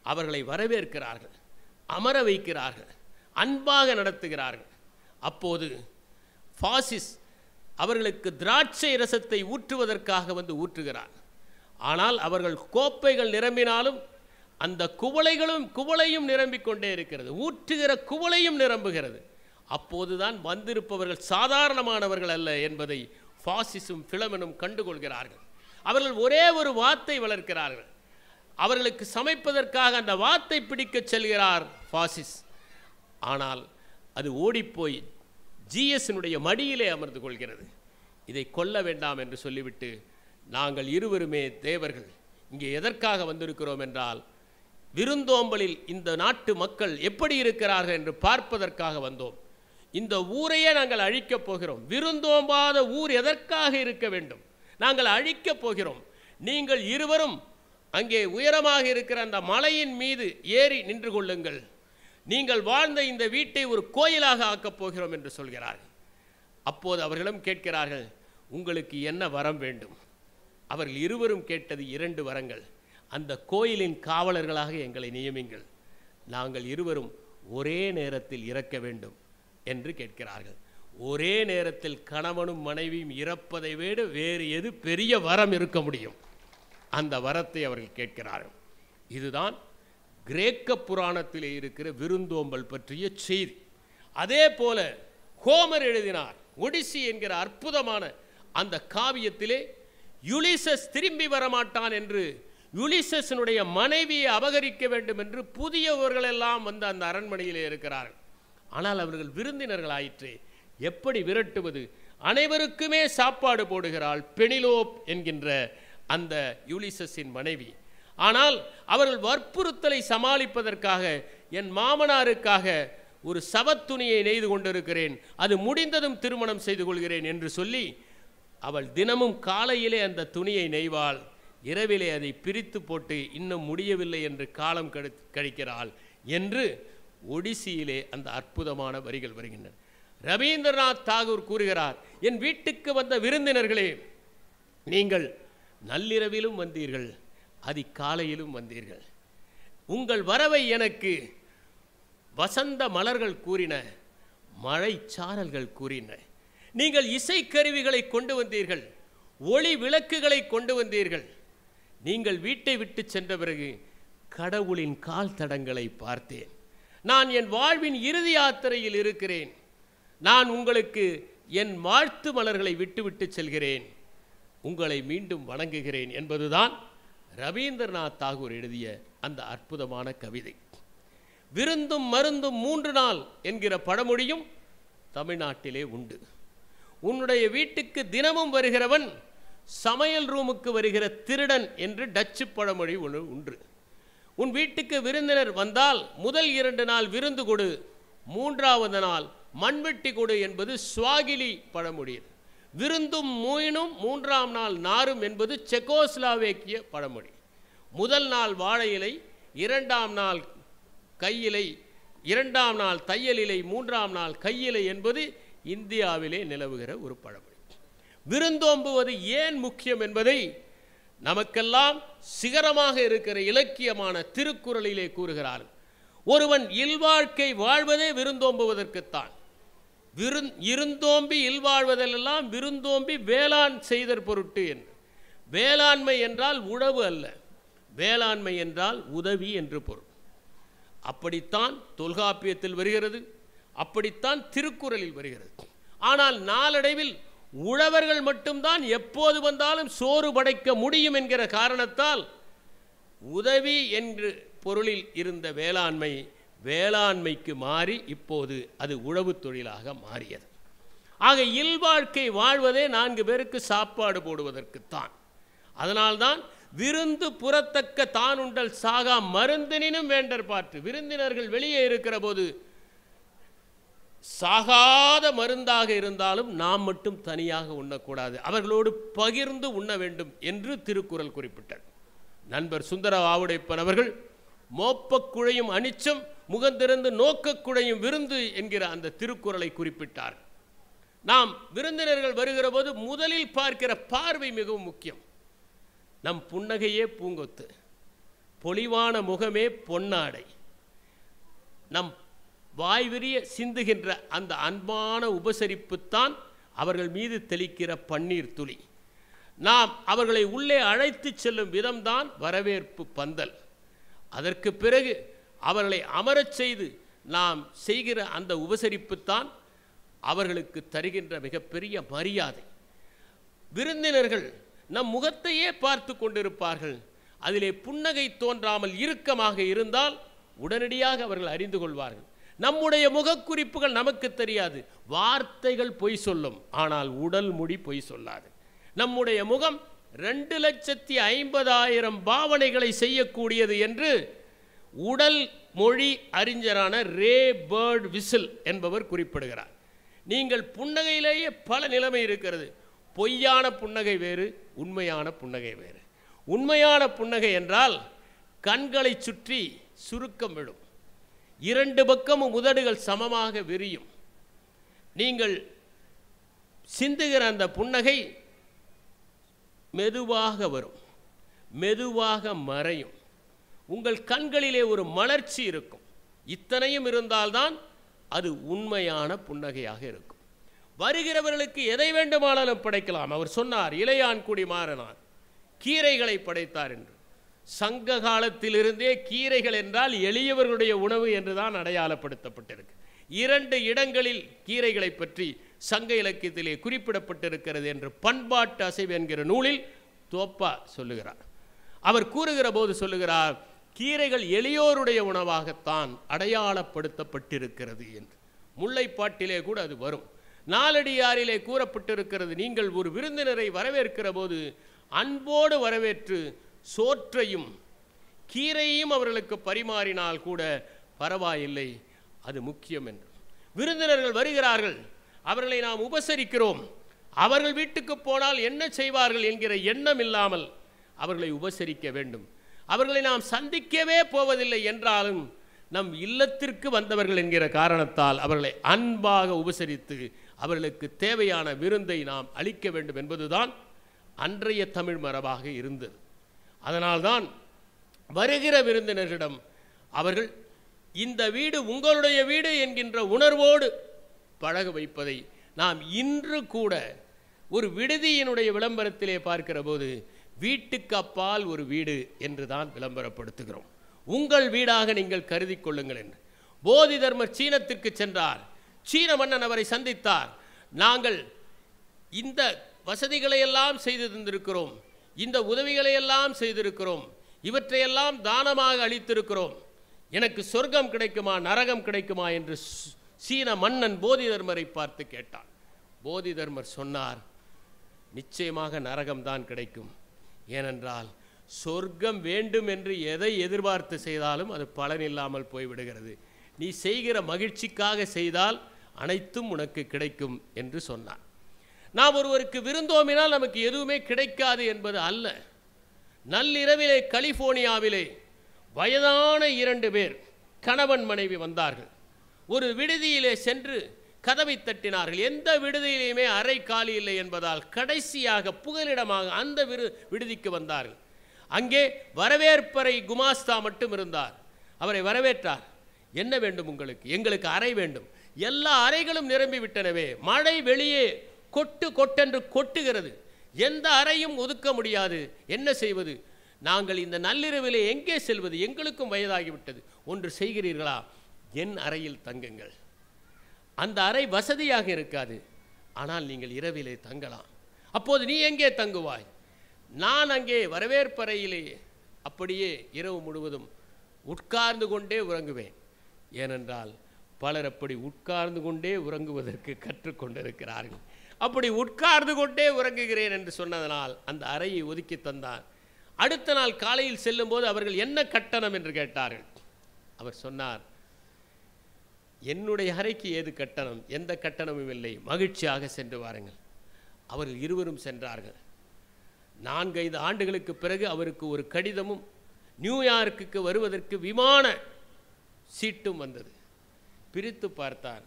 [SPEAKER 1] அவர்களை வரவேற்கிறார்கள், அமர வைக்கிறார்கள், அன்பாக நடத்துகிறார்கள். அப்போது ஃபாசிஸ் அவர்களுக்கு திராட்சை ரசத்தை ஊற்றுவதற்காக வந்து ஊற்றுகிறார். ஆனால் அவர்கள் கோப்பைகள் நிரம்பினாலும் அந்த குவளையும் நிரம்பிக் கொண்டே இருக்கிறது. ஊற்றுகிற குவளையும் நிரம்புகிறது. அப்போதுதான் வந்திருப்பவர்கள் சாதாரணமானவர்கள் அல்ல என்பதை ஃபாசிஸும் பிலோமினும் கண்டுகொள்கிறார்கள். அவர்கள் ஒரே ஒரு வாத்தை வளர்க்கிறார்கள். அவர்களுக்கு சமைப்பதற்காக அந்த வாத்தை பிடிக்க செல்கிறார் ஃபாசிஸ். ஆனால் அது ஓடிப்போய் ஜீயஸினுடைய மடியிலே அமர்ந்து கொள்கிறது. இதை கொல்ல வேண்டாம் என்று சொல்லிவிட்டு, நாங்கள் இருவருமே தேவர்கள், இங்கே எதற்காக வந்திருக்கிறோம் என்றால் விருந்தோம்பலில் இந்த நாட்டு மக்கள் எப்படி இருக்கிறார்கள் என்று பார்ப்பதற்காக வந்தோம். இந்த ஊரையே நாங்கள் அழிக்கப் போகிறோம். விருந்தோம்பாத ஊர் எதற்காக இருக்க வேண்டும்? நாங்கள் அழிக்கப் போகிறோம். நீங்கள் இருவரும் அங்கே உயரமாக இருக்கிற அந்த மலையின் மீது ஏறி நின்று கொள்ளுங்கள். நீங்கள் வாழ்ந்த இந்த வீட்டை ஒரு கோயிலாக ஆக்கப் போகிறோம் என்று சொல்கிறார்கள். அப்போது அவர்களிடம் கேட்கிறார்கள், உங்களுக்கு என்ன வரம் வேண்டும்? அவர்கள் இருவரும் கேட்டது 2 வரங்கள். அந்த கோயிலின் காவலர்களாக எங்களை நியமிங்கள், நாங்கள் இருவரும் ஒரே நேரத்தில் இறக்க வேண்டும் என்று கேட்கிறார்கள். ஒரே நேரத்தில் கணவனும் மனைவியும் இறப்பதை விட வேறு எது பெரிய வரம் இருக்க முடியும்? அந்த வரத்தை அவர்கள் கேட்கிறார்கள். இதுதான் கிரேக்க புராணத்திலே இருக்கிற விருந்தோம்பல் பற்றிய செய்தி. அதே போல ஹோமர் எழுதினார் ஒடிசி என்கிற அற்புதமான அந்த காவியத்திலே யுலிசஸ் திரும்பி வரமாட்டான் என்று, யுலிசஸினுடைய மனைவியை அபகரிக்க வேண்டும் என்று புதியவர்களெல்லாம் வந்து அந்த அரண்மனையிலே இருக்கிறார்கள். ஆனால் அவர்கள் விருந்தினர்கள் ஆயிற்று, எப்படி விரட்டுவது? அனைவருக்குமே சாப்பாடு போடுகிறாள் பெனிலோப் என்கின்ற அந்த யுலிசஸின் மனைவி. ஆனால் அவர்கள் வற்புறுத்தலை சமாளிப்பதற்காக என் மாமனாருக்காக ஒரு சவத்துணியை நெய்து கொண்டிருக்கிறேன், அது முடிந்ததும் திருமணம் செய்து கொள்கிறேன் என்று சொல்லி அவள் தினமும் காலையிலே அந்த துணியை நெய்வாள், இரவிலே அதை பிரித்து போட்டு இன்னும் முடியவில்லை என்று காலம் கழிக்கிறாள் என்று ஒடிசியிலே அந்த அற்புதமான வரிகள் வருகின்றன. ரவீந்திரநாத் தாகூர் கூறுகிறார், என் வீட்டுக்கு வந்த விருந்தினர்களே, நீங்கள் நள்ளிரவிலும் வந்தீர்கள், அதிகாலையிலும் வந்தீர்கள். உங்கள் வரவை எனக்கு வசந்த மலர்கள் கூறின, மழை சாரல்கள் கூறின. நீங்கள் இசைக்கருவிகளை கொண்டு வந்தீர்கள், ஒளி விளக்குகளை கொண்டு வந்தீர்கள். நீங்கள் வீட்டை விட்டு சென்ற பிறகு கடவுளின் கால் தடங்களை பார்த்தேன். நான் என் வாழ்வின் இறுதி யாத்திரையில் இருக்கிறேன். நான் உங்களுக்கு என் வாழ்த்து மலர்களை விட்டுவிட்டு செல்கிறேன், உங்களை மீண்டும் வணங்குகிறேன் என்பதுதான் ரவீந்திரநாத் தாகூர் எழுதிய அந்த அற்புதமான கவிதை. விருந்தும் மருந்தும் 3 நாள் என்கிற பழமொழியும் தமிழ்நாட்டிலே உண்டு. உன்னுடைய வீட்டுக்கு தினமும் வருகிறவன் சமையல் ரூமுக்கு வருகிற திருடன் என்று டச்சு பழமொழி ஒன்று. உன் வீட்டுக்கு விருந்தினர் வந்தால் முதல் 2 நாள் விருந்து கொடு, 3வது நாள் மண்வெட்டி கொடு என்பது ஸ்வாகிலி பழமொழி. விருந்தும் மூயினும் 3ஆம் நாள் நாரும் என்பது செக்கோஸ்லாவேக்கிய பழமொழி. முதல் நாள் வாழை இலை, 2ஆம் நாள் கையிலை, 2ஆம் நாள் தையல் இலை, 3ஆம் நாள் கையிலை என்பது இந்தியாவிலே நிலவுகிற ஒரு பழமொழி. விருந்தோம்புவது ஏன் முக்கியம் என்பதை நமக்கெல்லாம் சிகரமாக இருக்கிற இலக்கியமான திருக்குறளிலே கூறுகிறார். ஒருவன் இல்வாழ்க்கை வாழ்வதே விருந்தோம்புவதற்குத்தான். இருந்தோம்பி இல்வாழ்வதெல்லாம் விருந்தோம்பி வேளாண் செய்தற் பொருட்டு என்று. வேளாண்மை என்றால் உழவு அல்ல, வேளாண்மை என்றால் உதவி என்று பொருள். அப்படித்தான் தொல்காப்பியத்தில் வருகிறது, அப்படித்தான் திருக்குறளில் வருகிறது. ஆனால் நாளடைவில் உழவர்கள் மட்டும்தான் எப்போது வந்தாலும் சோறு படைக்க முடியும் என்கிற காரணத்தால் உதவி என்று பொருளில் இருந்த வேளாண்மை வேளாண்மைக்கு மாறி இப்போது அது உழவு தொழிலாக மாறியது. ஆக இல்வாழ்க்கை வாழ்வதே 4 பேருக்கு சாப்பாடு போடுவதற்குத்தான். அதனால்தான் விருந்து புறத்தக்க தானுண்டல் சாகா மருந்தினும் வேண்டற் பாற்று. விருந்தினர்கள் வெளியே இருக்கிற போது சாகாத மருந்தாக இருந்தாலும் நாம் மட்டும் தனியாக உண்ணக்கூடாது, அவர்களோடு பகிர்ந்து உண்ண வேண்டும் என்று திருக்குறள் குறிப்பிட்டார். நண்பர் சுந்தர ஆவுடைப்பன் அவர்கள் மோப்பக்குழையும் அனிச்சம் முகந்திருந்து நோக்கக்குழையும் விருந்து என்கிற அந்த திருக்குறளை குறிப்பிட்டார். நாம் விருந்தினர்கள் வருகிற போது முதலில் பார்க்கிற பார்வை மிகவும் முக்கியம். நம் புன்னகையே பூங்கொத்து, பொலிவான முகமே பொன்னாடை, நம் வாய்விரிய சிந்துகின்ற அந்த அன்பான உபசரிப்புத்தான் அவர்கள் மீது தெளிக்கிற பன்னீர் துளி. நாம் அவர்களை உள்ளே அழைத்து செல்லும் விதம்தான் வரவேற்பு பந்தல். அதற்கு பிறகு அவர்களை அமரச் செய்து நாம் செய்கிற அந்த உபசரிப்புத்தான் அவர்களுக்கு தருகின்ற மிகப்பெரிய மரியாதை. விருந்தினர்கள் நம் முகத்தையே பார்த்து கொண்டிருப்பார்கள். அதிலே புன்னகை தோன்றாமல் இறுக்கமாக இருந்தால் உடனடியாக அவர்கள் அறிந்து கொள்வார்கள். நம்முடைய முகக்குறிப்புகள் நமக்கு தெரியாது, வார்த்தைகள் பொய் சொல்லும், ஆனால் உடல் மொழி பொய் சொல்லாது. நம்முடைய முகம் 2,50,000 பாவனைகளை செய்யக்கூடியது என்று உடல் மொழி அறிஞரான ரே பேர்ட் விசில் என்பவர் குறிப்பிடுகிறார். நீங்கள் புன்னகையிலேயே பல நிலைமை இருக்கிறது. பொய்யான புன்னகை வேறு, உண்மையான புன்னகை வேறு. உண்மையான புன்னகை என்றால் கண்களை சுற்றி சுருக்கம் விடும், 2 பக்கமும் உதடுகள் சமமாக விரியும். நீங்கள் சிந்துகிற அந்த புன்னகை மெதுவாக வரும். மெதுவாக மறையும். உங்கள் கண்களிலே ஒரு மலர்ச்சி இருக்கும். இத்தனையும் இருந்தால்தான் அது உண்மையான புன்னகையாக இருக்கும். வருகிறவர்களுக்கு எதை வேண்டுமானாலும் படைக்கலாம். அவர் சொன்னார், இளையான் குடி மாறனார் கீரைகளை படைத்தார் என்று. சங்க காலத்திலிருந்தே கீரைகள் என்றால் எளியவர்களுடைய உணவு என்றுதான் அடையாளப்படுத்தப்பட்டிருக்கு. 2 இடங்களில் கீரைகளை பற்றி சங்க இலக்கியத்திலே குறிப்பிடப்பட்டிருக்கிறது என்று பண்பாட்டு அசைவு என்கிற நூலில் தோப்பா சொல்லுகிறார். அவர் கூறுகிற போது சொல்லுகிறார், கீரைகள் எளியோருடைய உணவாகத்தான் அடையாளப்படுத்தப்பட்டிருக்கிறது என்று. முல்லைப்பாட்டிலே கூட அது வரும். நாலடியாரிலே கூறப்பட்டிருக்கிறது, நீங்கள் ஒரு விருந்தினரை வரவேற்கிற போது அன்போடு வரவேற்று சோற்றையும் கீரையையும் அவர்களுக்கு பரிமாறினால் கூட பரவாயில்லை, அது முக்கியம் என்று. விருந்தினர்கள் வருகிறார்கள், அவர்களை நாம் உபசரிக்கிறோம், அவர்கள் வீட்டுக்கு போனால் என்ன செய்வார்கள் என்கிற எண்ணம் இல்லாமல் அவர்களை உபசரிக்க வேண்டும். அவர்களை நாம் சந்திக்கவே போவதில்லை என்றாலும் நம் இல்லத்திற்கு வந்தவர்கள் என்கிற காரணத்தால் அவர்களை அன்பாக உபசரித்து அவர்களுக்கு தேவையான விருந்தை நாம் அளிக்க வேண்டும் என்பதுதான் அன்றைய தமிழ் மரபாக இருந்தது. அதனால்தான் வருகிற விருந்தினரிடம் அவர்கள் இந்த வீடு உங்களுடைய வீடு என்கின்ற உணர்வோடு பழக வைப்பதை நாம் இன்று கூட ஒரு விடுதியினுடைய விளம்பரத்திலே பார்க்கிற போது வீட்டுக்கு அப்பால் ஒரு வீடு என்று தான் விளம்பரப்படுத்துகிறோம். உங்கள் வீடாக நீங்கள் கருதி கொள்ளுங்கள் என்று. போதி தர்மர் சீனத்திற்கு சென்றார். சீன மன்னன் அவரை சந்தித்தார். நாங்கள் இந்த வசதிகளையெல்லாம் செய்து தந்திருக்கிறோம், இந்த உதவிகளையெல்லாம் செய்திருக்கிறோம், இவற்றையெல்லாம் தானமாக அளித்திருக்கிறோம், எனக்கு சொர்க்கம் கிடைக்குமா நரகம் கிடைக்குமா என்று சீன மன்னன் போதி தர்மரை பார்த்து கேட்டான். போதி தர்மர் சொன்னார், நிச்சயமாக நரகம்தான் கிடைக்கும். ஏனென்றால் சொர்க்கம் வேண்டும் என்று எதை எதிர்பார்த்து செய்தாலும் அது பலனில்லாமல் போய்விடுகிறது. நீ செய்கிற மகிழ்ச்சிக்காக செய்தால் அனைத்தும் உனக்கு கிடைக்கும் என்று சொன்னார். நாம் ஒருவருக்கு விருந்தோம்பினால் நமக்கு எதுவுமே கிடைக்காது என்பது அல்ல. நள்ளிரவிலே கலிபோர்னியாவிலே வயதான 2 பேர் கணவன் மனைவி வந்தார்கள். ஒரு விடுதியிலே சென்று கதவை தட்டினார்கள். எந்த விடுதியிலையுமே அறை காலி இல்லை என்பதால் கடைசியாக புகலிடமாக அந்த விடுதிக்கு வந்தார்கள். அங்கே வரவேற்பறை குமாஸ்தா மட்டும் இருந்தார். அவரை வரவேற்றார். என்ன வேண்டும் உங்களுக்கு? எங்களுக்கு அறை வேண்டும். எல்லா அறைகளும் நிரம்பி விட்டனவே, மழை வெளியே கொட்டு கொட்டென்று கொட்டுகிறது, எந்த அறையும் ஒதுக்க முடியாது, என்ன செய்வது? நாங்கள் இந்த நள்ளிரவிலே எங்கே செல்வது? எங்களுக்கும் வயதாகிவிட்டது. ஒன்று செய்கிறீர்களா? என் அறையில் தங்குங்கள். அந்த அறை வசதியாக இருக்காது, ஆனால் நீங்கள் இரவிலே தங்கலாம். அப்போது நீ எங்கே தங்குவாய்? நான் அங்கே வரவேற்பறையிலே அப்படியே இரவு முழுவதும் உட்கார்ந்து கொண்டே உறங்குவேன். ஏனென்றால் பலர் அப்படி உட்கார்ந்து கொண்டே உறங்குவதற்கு கற்றுக்கொண்டிருக்கிறார்கள். அப்படி உட்கார்ந்து கொண்டே உறங்குகிறேன் என்று சொன்னதனால் அந்த அறையை ஒதுக்கி தந்தார். அடுத்த நாள் காலையில் செல்லும்போது அவர்கள் என்ன கட்டணம் என்று கேட்டார்கள். அவர் சொன்னார், என்னுடைய அறைக்கு ஏது கட்டணம்? எந்த கட்டணமும் இல்லை, மகிழ்ச்சியாக சென்று வாருங்கள். அவர்கள் இருவரும் சென்றார்கள். 4-5 ஆண்டுகளுக்கு பிறகு அவருக்கு ஒரு கடிதமும் நியூயார்க்குக்கு வருவதற்கு விமான சீட்டும் வந்தது. பிரித்து பார்த்தார்.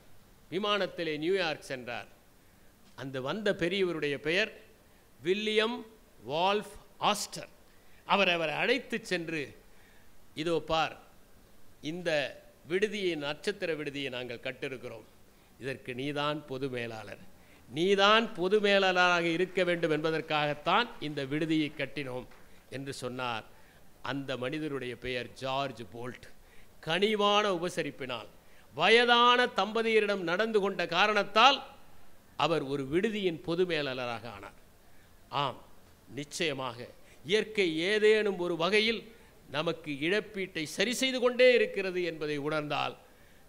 [SPEAKER 1] விமானத்திலே நியூயார்க் சென்றார். அந்த வந்த பெரியவருடைய பெயர் வில்லியம் வால்ஃப் ஆஸ்டர். அவரை அழைத்து சென்று, இதோ பார், இந்த விடுதியை, நட்சத்திர விடுதியை நாங்கள் கட்டிருக்கிறோம், இதற்கு நீதான் பொது மேலாளர், நீதான் பொது மேலாளராக இருக்க வேண்டும் என்பதற்காகத்தான் இந்த விடுதியை கட்டினோம் என்று சொன்னார். அந்த மனிதருடைய பெயர் ஜார்ஜ் போல்ட். கனிவான உபசரிப்பினால் வயதான தம்பதியரிடம் நடந்து கொண்ட காரணத்தால் அவர் ஒரு விடுதியின் பொது மேலாளராக ஆனார். ஆம், நிச்சயமாக இயற்கை ஏதேனும் ஒரு வகையில் நமக்கு இழப்பீட்டை சரி செய்து கொண்டே இருக்கிறது என்பதை உணர்ந்தால்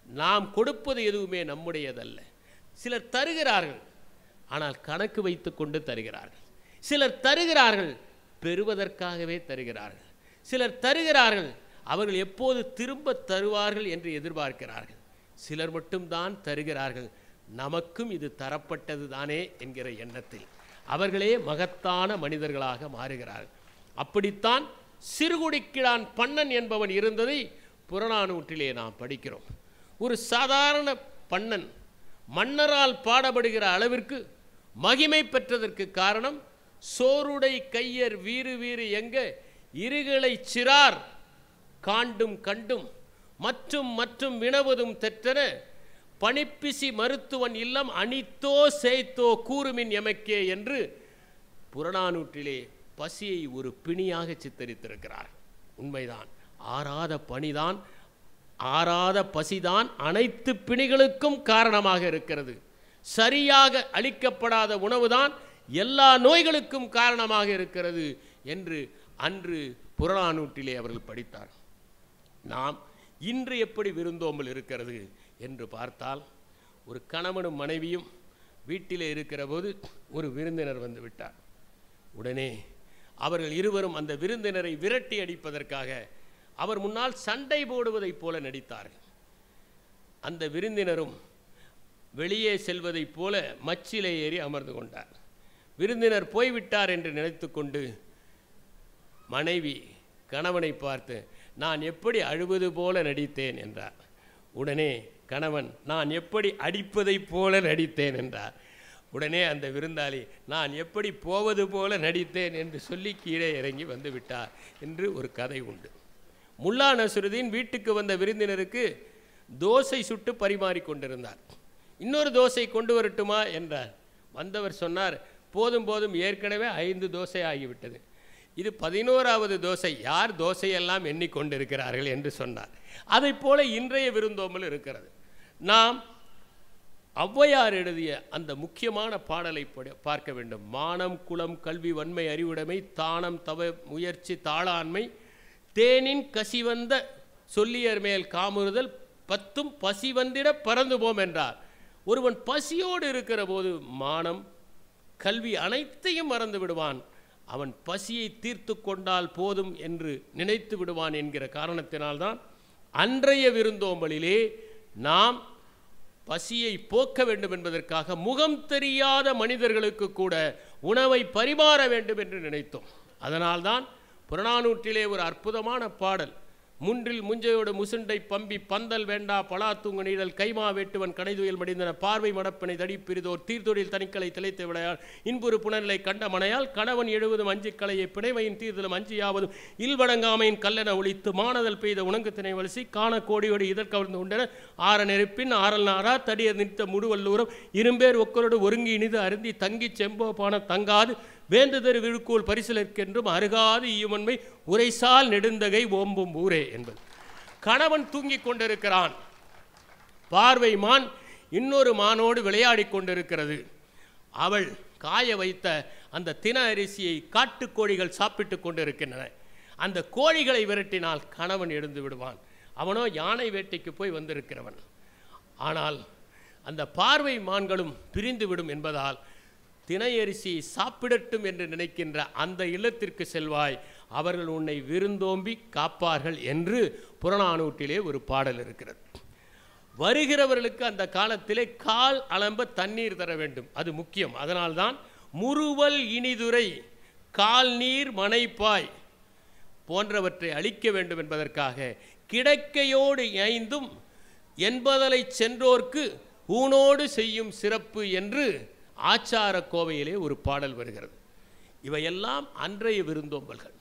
[SPEAKER 1] நாம் கொடுப்பது எதுவுமே நம்முடையதல்ல. சிலர் தருகிறார்கள், ஆனால் கணக்கு வைத்து கொண்டு தருகிறார்கள். சிலர் தருகிறார்கள், பெறுவதற்காகவே தருகிறார்கள். சிலர் தருகிறார்கள், அவர்கள் எப்போது திரும்ப தருவார்கள் என்று எதிர்பார்க்கிறார்கள். சிலர் மட்டும்தான் தருகிறார்கள், நமக்கும் இது தரப்பட்டது தானே என்கிற எண்ணத்தில் அவர்களே மகத்தான மனிதர்களாக மாறுகிறார்கள். அப்படித்தான் சிறுகுடிக்கிழான் பண்ணன் என்பவன் இருந்ததை புறநானூற்றிலே நாம் படிக்கிறோம். ஒரு சாதாரண பண்ணன் மன்னரால் பாடப்படுகிற அளவிற்கு மகிமை பெற்றதற்கு காரணம், சோறுடை கையர் வீறு வீறு எங்க இருகளை சிறார் காண்டும் கண்டும் மற்றும் மற்றும் வினவதும் தெற்றன பணிப்பிசி மருத்துவன் இல்லம் அணித்தோ சேய்த்தோ கூறுமின் எமக்கே என்று புறநானூற்றிலே பசியை ஒரு பிணியாக சித்தரித்திருக்கிறார். உண்மைதான். ஆறாத பணிதான், ஆறாத பசிதான் அனைத்து பிணிகளுக்கும் காரணமாக இருக்கிறது. சரியாக அளிக்கப்படாத உணவுதான் எல்லா நோய்களுக்கும் காரணமாக இருக்கிறது என்று அன்று புறநானூற்றிலே அவர்கள் படித்தார். நாம் இன்று எப்படி விருந்தோம்பல் இருக்கிறது என்று பார்த்தால், ஒரு கணவனும் மனைவியும் வீட்டிலே இருக்கிற போது ஒரு விருந்தினர் வந்து விட்டார். உடனே அவர்கள் இருவரும் அந்த விருந்தினரை விரட்டி அடிப்பதற்காக அவர் முன்னால் சண்டை போடுவதைப் போல நடித்தார்கள். அந்த விருந்தினரும் வெளியே செல்வதைப் போல மச்சிலே ஏறி அமர்ந்து கொண்டார். விருந்தினர் போய்விட்டார் என்று நினைத்து கொண்டு மனைவி கணவனை பார்த்து, நான் எப்படி அழுவது போல நடித்தேன் என்றார். உடனே கணவன், நான் எப்படி அடிப்பதைப் போல நடித்தேன் என்றார். உடனே அந்த விருந்தாளி, நான் எப்படி போவது போல நடித்தேன் என்று சொல்லி கீழே இறங்கி வந்து விட்டார் என்று ஒரு கதை உண்டு. முல்லா நஸ்ருதீன் வீட்டுக்கு வந்த விருந்தினருக்கு தோசை சுட்டு பரிமாறி கொண்டிருந்தார். இன்னொரு தோசை கொண்டு வரட்டுமா என்றார். வந்தவர் சொன்னார், போதும் போதும், ஏற்கனவே 5 தோசை ஆகிவிட்டது, இது 11வது தோசை, யார் தோசையெல்லாம் எண்ணிக்கொண்டிருக்கிறார்கள் என்று சொன்னார். அதை போல இன்றைய விருந்தோம்பல் இருக்கிறது. நாம் ஔவையார் எழுதிய அந்த முக்கியமான பாடலை பார்க்க வேண்டும். மானம் குலம் கல்வி வன்மை அறிவுடைமை தானம் தவ முயற்சி தாளாண்மை தேனின் கசிவந்த சொல்லியர் மேல் காமுறுதல் 10 பசி வந்திட பறந்து போம் என்றார். ஒருவன் பசியோடு இருக்கிற போது மானம் கல்வி அனைத்தையும் மறந்து விடுவான். அவன் பசியை தீர்த்து கொண்டால் போதும் என்று நினைத்து விடுவான் என்கிற காரணத்தினால்தான் அன்றைய விருந்தோம்பலிலே நாம் பசியை போக்க வேண்டும் என்பதற்காக முகம் தெரியாத மனிதர்களுக்கு கூட உணவை பரிமாற வேண்டும் என்று நினைத்தோம். அதனால்தான் புறநானூற்றிலே ஒரு அற்புதமான பாடல், முன்றில் முஞ்சையோடு முசுண்டை பம்பி பந்தல் வேண்டா பலாத்தூங்கு நீழல் கைமா வேட்டுவன் கடைதுயில் மடிந்தன பார்வை மடப்பினை தடிப்பிரிதோர் தீர்த்தொழில் தனிக்களை திளைத்து விடையால் இன்புறு புனநிலை கண்ட மனையால் கணவன் எழுவதும் அஞ்சிக்கலையை பிணைவையின் தீர்தலும் அஞ்சியாவதும் இல்வடங்காமையின் கல்லென ஒழித்து மானதல் பெய்த உணங்கு திணை வலிசி காண கோடியோடு இதற்கவர்ந்து உண்டன ஆற நெருப்பின் ஆறல் நாரா தடிய நிறுத்த முடுவல்லூரம் இரும்பேர் ஒக்கரோடு ஒருங்கி இனிது அருந்தி தங்கி செம்போப்பான தங்காது வேந்துதரு விழுக்கூல் பரிசலற்கென்றும் அருகாது ஈயுமன்மை உரைசால் நெடுந்தகை ஓம்பும் ஊரே என்பது. கணவன் தூங்கிக் கொண்டிருக்கிறான், பார்வை மான் இன்னொரு மானோடு விளையாடி கொண்டிருக்கிறது. அவள் காய வைத்த அந்த தின அரிசியை காட்டுக்கோழிகள் சாப்பிட்டு கொண்டிருக்கின்றன. அந்த கோழிகளை விரட்டினால் கணவன் எழுந்து விடுவான். அவனோ யானை வேட்டைக்கு போய் வந்திருக்கிறவன். ஆனால் அந்த பார்வை மான்களும் பிரிந்து விடும் என்பதால் தினையரிசியை சாப்பிடட்டும் என்று நினைக்கின்ற அந்த இல்லத்திற்கு செல்வாய், அவர்கள் உன்னை விருந்தோம்பி காப்பார்கள் என்று புறநானூற்றிலே ஒரு பாடல் இருக்கிறது. வருகிறவர்களுக்கு அந்த காலத்திலே கால் அலம்ப தண்ணீர் தர வேண்டும், அது முக்கியம். அதனால்தான் முறுவல் இனிதுரை கால் நீர் மனைப்பாய் போன்றவற்றை அளிக்க வேண்டும் என்பதற்காக கிடக்கையோடு ஐந்தும் என்பதலை சென்றோர்க்கு ஊனோடு செய்யும் சிறப்பு என்று ஆச்சார கோவையிலே ஒரு பாடல் வருகிறது. இவையெல்லாம் அன்றைய விருந்தோம்பல்கள்.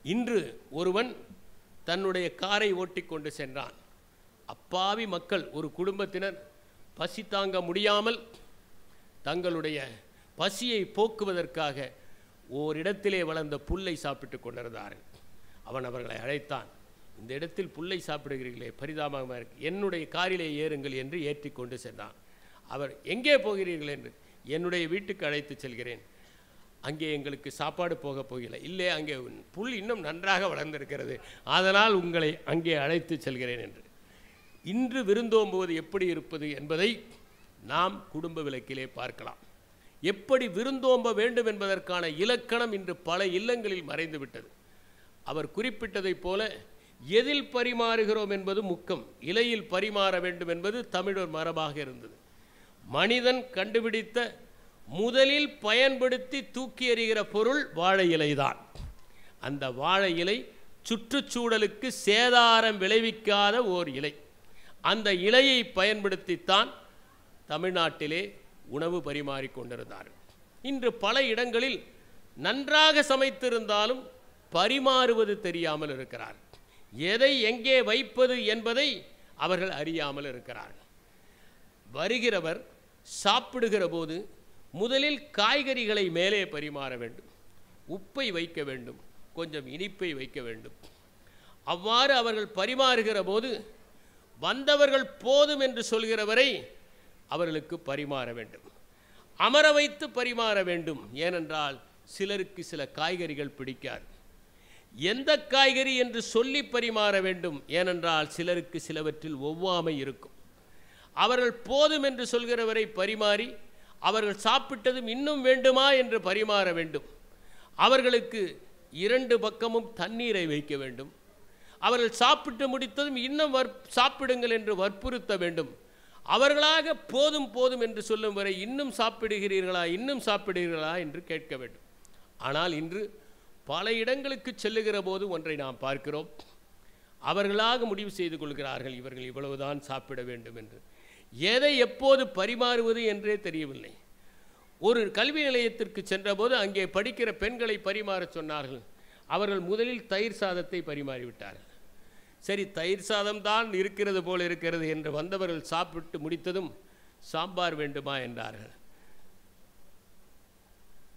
[SPEAKER 1] இன்று ஒருவன் தன்னுடைய காரை ஓட்டி கொண்டு சென்றான். அப்பாவி மக்கள், ஒரு குடும்பத்தினர் பசி தாங்க முடியாமல் தங்களுடைய பசியை போக்குவதற்காக ஓரிடத்திலே வளர்ந்த புல்லை சாப்பிட்டு கொண்டிருந்தார்கள். அவன் அவர்களை அழைத்தான். இந்த இடத்தில் புல்லை சாப்பிடுகிறீர்களே, பரிதாபமாக இருக்கு, என்னுடைய காரிலே ஏறுங்கள் என்று ஏற்றி கொண்டு சென்றான். அவர், எங்கே போகிறீர்கள் என்று, என்னுடைய வீட்டுக்கு அழைத்து செல்கிறேன், அங்கே எங்களுக்கு சாப்பாடு போக போகல. இல்லை, அங்கே புல் இன்னும் நன்றாக வளர்ந்திருக்கிறது, அதனால் உங்களை அங்கே அழைத்து செல்கிறேன் என்று. இன்று விருந்தோம்புவது எப்படி இருப்பது என்பதை நாம் குடும்ப விளக்கிலே பார்க்கலாம். எப்படி விருந்தோம்ப வேண்டும் என்பதற்கான இலக்கணம் இன்று பல இல்லங்களில் மறைந்து விட்டது. அவர் குறிப்பிட்டதைப் போல எதில் பரிமாறுகிறோம் என்பது முக்கியம். இலையில் பரிமாற வேண்டும் என்பது தமிழர் மரபாக இருந்தது. மனிதன் கண்டுபிடித்த முதலில் பயன்படுத்தி தூக்கி எறிகிற பொருள் வாழை இலைதான். அந்த வாழை இலை சுற்றுச்சூழலுக்கு சேதாரம் விளைவிக்காத ஓர் இலை. அந்த இலையை பயன்படுத்தித்தான் தமிழ்நாட்டிலே உணவு பரிமாறிக்கொண்டிருந்தார்கள். இன்று பல இடங்களில் நன்றாக சமைத்திருந்தாலும் பரிமாறுவது தெரியாமல் இருக்கிறார். எதை எங்கே வைப்பது என்பதை அவர்கள் அறியாமல் இருக்கிறார்கள். வருகிறவர் சாப்பிடுகிற போது முதலில் காய்கறிகளை மேலே பரிமாற வேண்டும், உப்பை வைக்க வேண்டும், கொஞ்சம் இனிப்பை வைக்க வேண்டும். அவ்வாறு அவர்கள் பரிமாறுகிற போது வந்தவர்கள் போதும் என்று சொல்கிறவரை அவர்களுக்கு பரிமாற வேண்டும், அமர வைத்து பரிமாற வேண்டும். ஏனென்றால் சிலருக்கு சில காய்கறிகள் பிடிக்காது. எந்த காய்கறி என்று சொல்லி பரிமாற வேண்டும். ஏனென்றால் சிலருக்கு சிலவற்றில் ஒவ்வாமை இருக்கும். அவர்கள் போதும் என்று சொல்கிறவரை பரிமாறி அவர்கள் சாப்பிட்டதும் இன்னும் வேண்டுமா என்று பரிமாற வேண்டும். அவர்களுக்கு 2 பக்கமும் தண்ணீரை வைக்க வேண்டும். அவர்கள் சாப்பிட்டு முடித்ததும் இன்னும் சாப்பிடுங்கள் என்று வற்புறுத்த வேண்டும். அவர்களாக போதும் போதும் என்று சொல்லும் வரை இன்னும் சாப்பிடுகிறீர்களா, இன்னும் சாப்பிடுகிறீர்களா என்று கேட்க வேண்டும். ஆனால் இன்று பல இடங்களுக்கு செல்லுகிற போது ஒன்றை நாம் பார்க்கிறோம். அவர்களாக முடிவு செய்து கொள்கிறார்கள், இவர்கள் இவ்வளவுதான் சாப்பிட வேண்டும் என்று. எதை எப்போது பரிமாறுவது என்றே தெரியவில்லை. ஒரு கல்வி நிலையத்திற்கு சென்றபோது அங்கே படிக்கிற பெண்களை பரிமாற சொன்னார்கள். அவர்கள் முதலில் தயிர் சாதத்தை பரிமாறிவிட்டார்கள். சரி, தயிர் சாதம் தான் இருக்கிறது போல இருக்கிறது என்று வந்தவர்கள் சாப்பிட்டு முடித்ததும் சாம்பார் வேண்டுமா என்றார்கள்,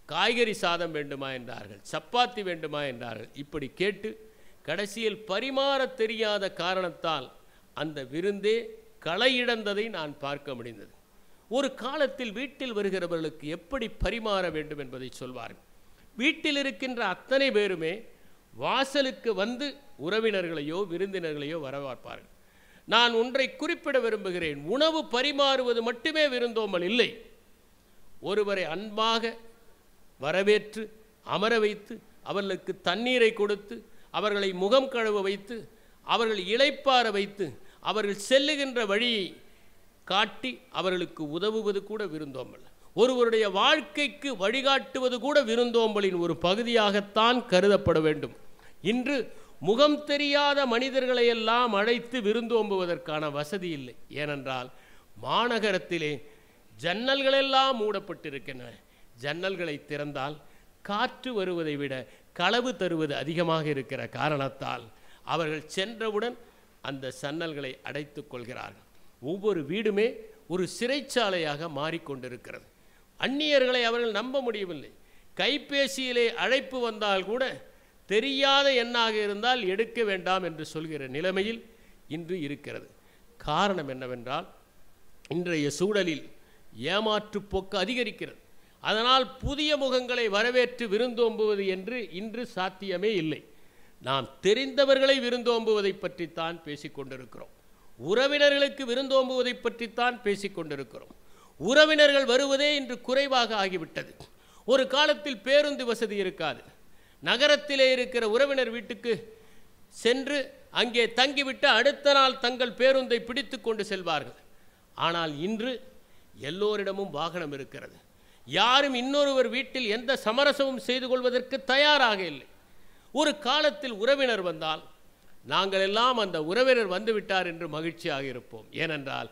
[SPEAKER 1] காய்கறி சாதம் வேண்டுமா என்றார்கள், சப்பாத்தி வேண்டுமா என்றார்கள். இப்படி கேட்டு கடைசியில் பரிமாற தெரியாத காரணத்தால் அந்த விருந்தே களையிழந்ததை நான் பார்க்க முடிந்தது. ஒரு காலத்தில் வீட்டில் வருகிறவர்களுக்கு எப்படி பரிமாற வேண்டும் என்பதை சொல்வார்கள். வீட்டில் இருக்கின்ற அத்தனை பேருமே வாசலுக்கு வந்து உறவினர்களையோ விருந்தினர்களையோ வரவேற்பார்கள். நான் ஒன்றை குறிப்பிட விரும்புகிறேன். உணவு பரிமாறுவது மட்டுமே விருந்தோம்பல் இல்லை. ஒருவரை அன்பாக வரவேற்று அமர வைத்து அவர்களுக்கு தண்ணீரை கொடுத்து அவர்களை முகம் கழுவ வைத்து அவர்கள் இளைப்பாற வைத்து அவர்கள் செல்லுகின்ற வழியை காட்டி அவர்களுக்கு உதவுவது கூட விருந்தோம்பல். ஒருவருடைய வாழ்க்கைக்கு வழிகாட்டுவது கூட விருந்தோம்பலின் ஒரு பகுதியாகத்தான் கருதப்பட வேண்டும். இன்று முகம் தெரியாத மனிதர்களை எல்லாம் அழைத்து விருந்தோம்புவதற்கான வசதி இல்லை. ஏனென்றால் மாநகரத்திலே ஜன்னல்களெல்லாம் மூடப்பட்டிருக்கின்றன. ஜன்னல்களை திறந்தால் காற்று வருவதை விட களவு தருவது அதிகமாக இருக்கிற காரணத்தால் அவர்கள் சென்றவுடன் அந்த சன்னல்களை அடைத்து கொள்கிறார்கள். ஒவ்வொரு வீடுமே ஒரு சிறைச்சாலையாக மாறிக்கொண்டிருக்கிறது. அந்நியர்களை அவர்கள் நம்ப முடியவில்லை. கைபேசியிலே அழைப்பு வந்தால் கூட தெரியாத எண்ணாக இருந்தால் எடுக்க வேண்டாம் என்று சொல்கிற நிலைமையில் இன்று இருக்கிறது. காரணம் என்னவென்றால் இன்றைய சூழலில் ஏமாற்று போக்கு அதிகரிக்கிறது. அதனால் புதிய முகங்களை வரவேற்று விருந்தோம்புவது என்று இன்று சாத்தியமே இல்லை. நாம் தெரிந்தவர்களை விருந்தோம்புவதை பற்றித்தான் பேசிக்கொண்டிருக்கிறோம். உறவினர்களுக்கு விருந்தோம்புவதை பற்றித்தான் பேசிக்கொண்டிருக்கிறோம். உறவினர்கள் வருவதே இன்று குறைவாக ஆகிவிட்டது. ஒரு காலத்தில் பேருந்து வசதி இருக்காது. நகரத்திலே இருக்கிற உறவினர் வீட்டுக்கு சென்று அங்கே தங்கிவிட்டு அடுத்த நாள் தங்கள் பேருந்தை பிடித்து கொண்டு செல்வார்கள். ஆனால் இன்று எல்லோரிடமும் வாகனம் இருக்கிறது. யாரும் இன்னொருவர் வீட்டில் எந்த சமரசமும் செய்து கொள்வதற்கு தயாராக இல்லை. ஒரு காலத்தில் உறவினர் வந்தால் நாங்கள் எல்லாம் அந்த உறவினர் வந்துவிட்டார் என்று மகிழ்ச்சியாக இருப்போம். ஏனென்றால்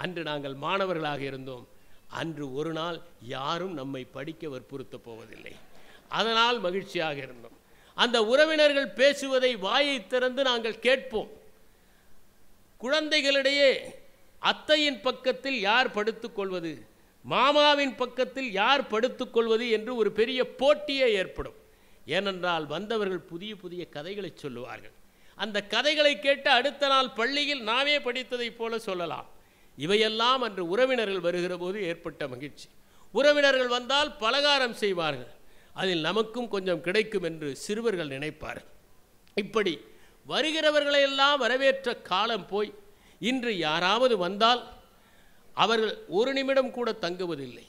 [SPEAKER 1] அன்று நாங்கள் மாணவர்களாக இருந்தோம். அன்று ஒரு நாள் யாரும் நம்மை படிக்க வற்புறுத்தப் போவதில்லை. அதனால் மகிழ்ச்சியாக இருந்தோம். அந்த உறவினர்கள் பேசுவதை வாயை திறந்து நாங்கள் கேட்போம். குழந்தைகளிடையே அத்தையின் பக்கத்தில் யார் படுத்துக்கொள்வது, மாமாவின் பக்கத்தில் யார் படுத்துக்கொள்வது என்று ஒரு பெரிய போட்டியே ஏற்படும். ஏனென்றால் வந்தவர்கள் புதிய புதிய கதைகளை சொல்லுவார்கள். அந்த கதைகளை கேட்டு அடுத்த நாள் பள்ளியில் நாமே படித்ததைப் போல சொல்லலாம். இவையெல்லாம் அன்று உறவினர்கள் வருகிற போது ஏற்பட்ட மகிழ்ச்சி. உறவினர்கள் வந்தால் பலகாரம் செய்வார்கள். அதில் நமக்கும் கொஞ்சம் கிடைக்கும் என்று சிறுவர்கள் நினைப்பார்கள். இப்படி வருகிறவர்களையெல்லாம் வரவேற்ற காலம் போய் இன்று யாராவது வந்தால் அவர்கள் ஒரு நிமிடம் கூட தங்குவதில்லை.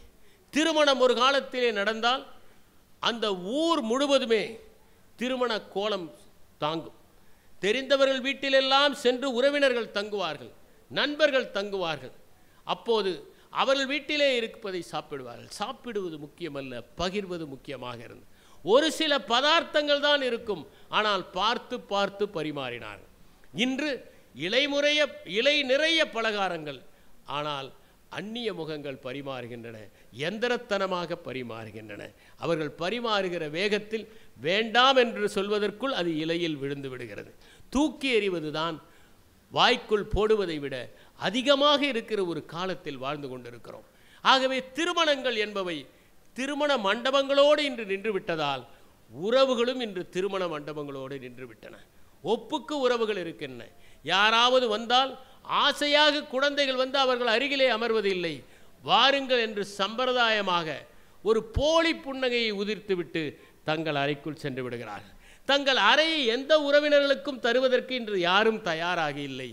[SPEAKER 1] திருமணம் ஒரு காலத்திலே நடந்தால் அந்த ஊர் முழுவதுமே திருமண கோலம் தாங்கும். தெரிந்தவர்கள் வீட்டிலெல்லாம் சென்று உறவினர்கள் தங்குவார்கள், நண்பர்கள் தங்குவார்கள். அப்போது அவர்கள் வீட்டிலே இருப்பதை சாப்பிடுவார்கள். சாப்பிடுவது முக்கியமல்ல, பகிர்வது முக்கியமாக இருந்தது. ஒரு சில பதார்த்தங்கள் தான் இருக்கும், ஆனால் பார்த்து பார்த்து பரிமாறினார்கள். இன்று இலை நிறைய பலகாரங்கள், ஆனால் அந்நிய முகங்கள் பரிமாறுகின்றன, எந்திரத்தனமாக பரிமாறுகின்றன. அவர்கள் பரிமாறுகிற வேகத்தில் வேண்டாம் என்று சொல்வதற்குள் அது இலையில் விழுந்து விடுகிறது. தூக்கி எறிவதுதான் வாய்க்குள் போடுவதை விட அதிகமாக இருக்கிற ஒரு காலத்தில் வாழ்ந்து கொண்டிருக்கிறோம். ஆகவே திருமணங்கள் என்பவை திருமண மண்டபங்களோடு இன்று நின்று விட்டதால் உறவுகளும் இன்று திருமண மண்டபங்களோடு நின்று விட்டன. ஒப்புக்கு உறவுகள் இருக்கின்றன. யாராவது வந்தால் ஆசையாக குழந்தைகள் வந்து அவர்கள் அருகிலே அமர்வதில்லை. வாருங்கள் என்று சம்பிரதாயமாக ஒரு போலி புன்னகையை உதிர்த்துவிட்டு தங்கள் அறைக்குள் சென்று விடுகிறார்கள். தங்கள் அறையை எந்த உறவினர்களுக்கும் தருவதற்கு இன்று யாரும் தயாராக இல்லை.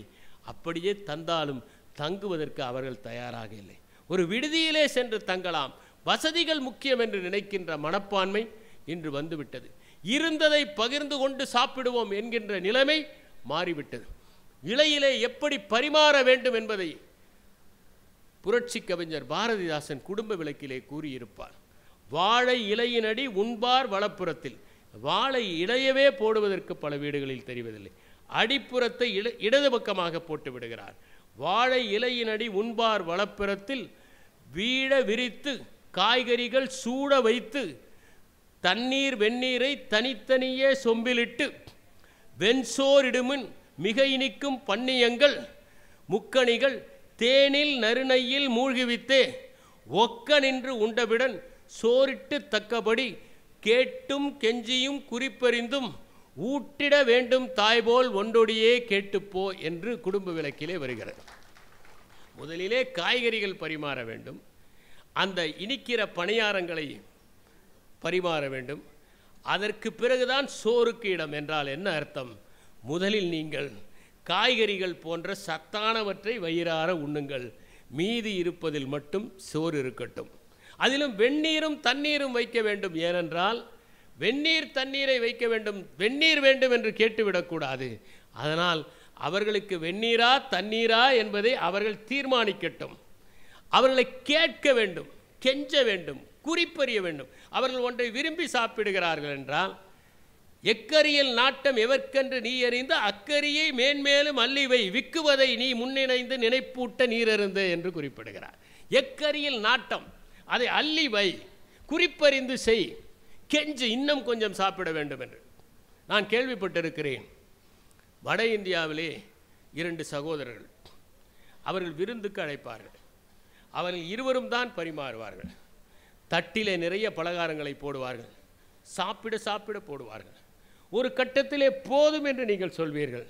[SPEAKER 1] அப்படியே தந்தாலும் தங்குவதற்கு அவர்கள் தயாராக இல்லை. ஒரு விடுதியிலே சென்று தங்கலாம், வசதிகள் முக்கியம் என்று நினைக்கின்ற மனப்பான்மை இன்று வந்துவிட்டது. இருந்ததை பகிர்ந்து கொண்டு சாப்பிடுவோம் என்கின்ற நிலைமை மாறிவிட்டது. இலையிலே எப்படி பரிமாற வேண்டும் என்பதை புரட்சி கவிஞர் பாரதிதாசன் குடும்ப விளக்கிலே கூறியிருப்பார். வாழை இலையினடி உண்பார் வலப்புறத்தில். வாழை இலையவே போடுவதற்கு பல வீடுகளில் தெரிவதில்லை. அடிப்புறத்தை இடது பக்கமாக போட்டு விடுகிறார். வாழை இலையினடி உண்பார் வலப்புறத்தில் வீட விரித்து காய்கறிகள் சூட வைத்து தண்ணீர் வெந்நீரை தனித்தனியே சொம்பிலிட்டு வெண்சோரிடுமின் மிக இனிக்கும் பன்னியங்கள் முக்கணிகள் தேனில் நறுநையில் மூழ்கிவித்தே ஒக்க நின்று உண்டவிடன் சோரிட்டு தக்கபடி கேட்டும் கெஞ்சியும் குறிப்பறிந்தும் ஊட்டிட வேண்டும் தாய்போல் ஒன்றொடியே கேட்டுப்போ என்று குடும்ப விளக்கிலே வருகிறது. முதலிலே காய்கறிகள் பரிமாற வேண்டும், அந்த இனிக்கிற பணியாரங்களை பரிமாற வேண்டும். அதற்கு பிறகுதான் சோறுக்கு இடம். என்றால் என்ன அர்த்தம்? முதலில் நீங்கள் காய்கறிகள் போன்ற சத்தானவற்றை வயிறார உண்ணுங்கள், மீதி இருப்பதில் மட்டும் சோறு இருக்கட்டும். அதிலும் வெந்நீரும் தண்ணீரும் வைக்க வேண்டும். ஏனென்றால் வெந்நீர் தண்ணீரை வைக்க வேண்டும், வெந்நீர் வேண்டும் என்று கேட்டுவிடக்கூடாது. அதனால் அவர்களுக்கு வெந்நீரா தண்ணீரா என்பதை அவர்கள் தீர்மானிக்கட்டும். அவர்களை கேட்க வேண்டும், கெஞ்ச வேண்டும், குறிப்பறிய வேண்டும். அவர்கள் ஒன்றை விரும்பி சாப்பிடுகிறார்கள் என்றால் எக்கரியில் நாட்டம் எவர்க்கென்று நீ அறிந்து அக்கரியை மேன்மேலும் அல்லிவை விக்குவதை நீ முன்னிணைந்து நினைப்பூட்ட நீரறிந்து என்று குறிப்பிடுகிறார். எக்கரியில் நாட்டம், அதை அல்லிவை, குறிப்பறிந்து செய், கெஞ்சு இன்னும் கொஞ்சம் சாப்பிட வேண்டும் என்று. நான் கேள்விப்பட்டிருக்கிறேன், வட இந்தியாவிலே 2 சகோதரர்கள், அவர்கள் விருந்துக்கு அழைப்பார்கள். அவர்கள் இருவரும் தான் பரிமாறுவார்கள். தட்டிலே நிறைய பலகாரங்களை போடுவார்கள், சாப்பிட சாப்பிட போடுவார்கள். ஒரு கட்டத்திலே போதும் என்று நீங்கள் சொல்வீர்கள்,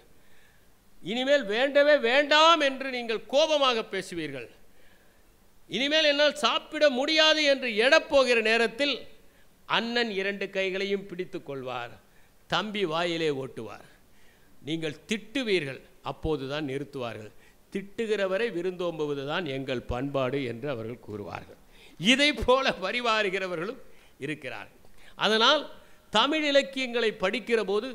[SPEAKER 1] இனிமேல் வேண்டவே வேண்டாம் என்று நீங்கள் கோபமாக பேசுவீர்கள். இனிமேல் என்னால் சாப்பிட முடியாது என்று எடப்போகிற நேரத்தில் அண்ணன் 2 கைகளையும் பிடித்து கொள்வார், தம்பி வாயிலே ஓட்டுவார். நீங்கள் திட்டுவீர்கள், அப்போதுதான் நிறுத்துவார்கள். திட்டுகிறவரை விருந்தோம்புவதுதான் எங்கள் பண்பாடு என்று அவர்கள் கூறுவார்கள். இதை போல பரிமாறுகிறவர்களும் இருக்கிறார்கள். அதனால் தமிழ் இலக்கியங்களை படிக்கிற போது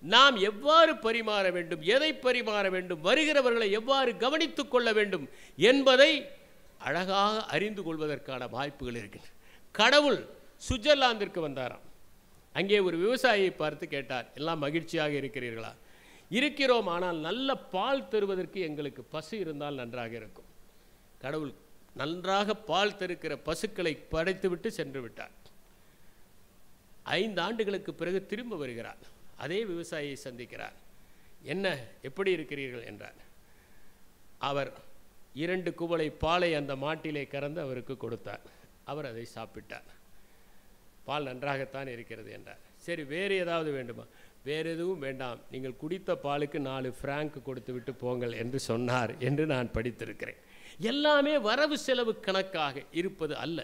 [SPEAKER 1] நாம் எவ்வாறு பரிமாற வேண்டும், எதை பரிமாற வேண்டும், வருகிறவர்களை எவ்வாறு கவனித்துக் கொள்ள வேண்டும் என்பதை அழகாக அறிந்து கொள்வதற்கான வாய்ப்புகள் இருக்கின்றன. கடவுள் சுவிட்சர்லாந்திற்கு வந்தாராம். அங்கே ஒரு விவசாயியை பார்த்து கேட்டார், எல்லாம் மகிழ்ச்சியாக இருக்கிறீர்களா? இருக்கிறோம், ஆனால் நல்ல பால் தருவதற்கு எங்களுக்கு பசு இருந்தால் நன்றாக இருக்கும். கடவுள் நன்றாக பால் தருக்கிற பசுக்களை படைத்துவிட்டு சென்று விட்டார். 5 ஆண்டுகளுக்கு பிறகு திரும்ப வருகிறார். அதே விவசாயியை சந்திக்கிறார். என்ன, எப்படி இருக்கிறீர்கள் என்றார். அவர் 2 குவளை பாலை அந்த மாட்டிலே கறந்து அவருக்கு கொடுத்தார். அவர் அதை சாப்பிட்டார். பால் நன்றாகத்தான் இருக்கிறது என்றார். சரி, வேறு ஏதாவது வேண்டுமா? வேறு எதுவும் வேண்டாம், நீங்கள் குடித்த பாலுக்கு 4 ஃப்ராங்க் கொடுத்து விட்டு போங்கள் என்று சொன்னார் என்று நான் படித்திருக்கிறேன். எல்லாமே வரவு செலவு கணக்காக இருப்பது அல்ல,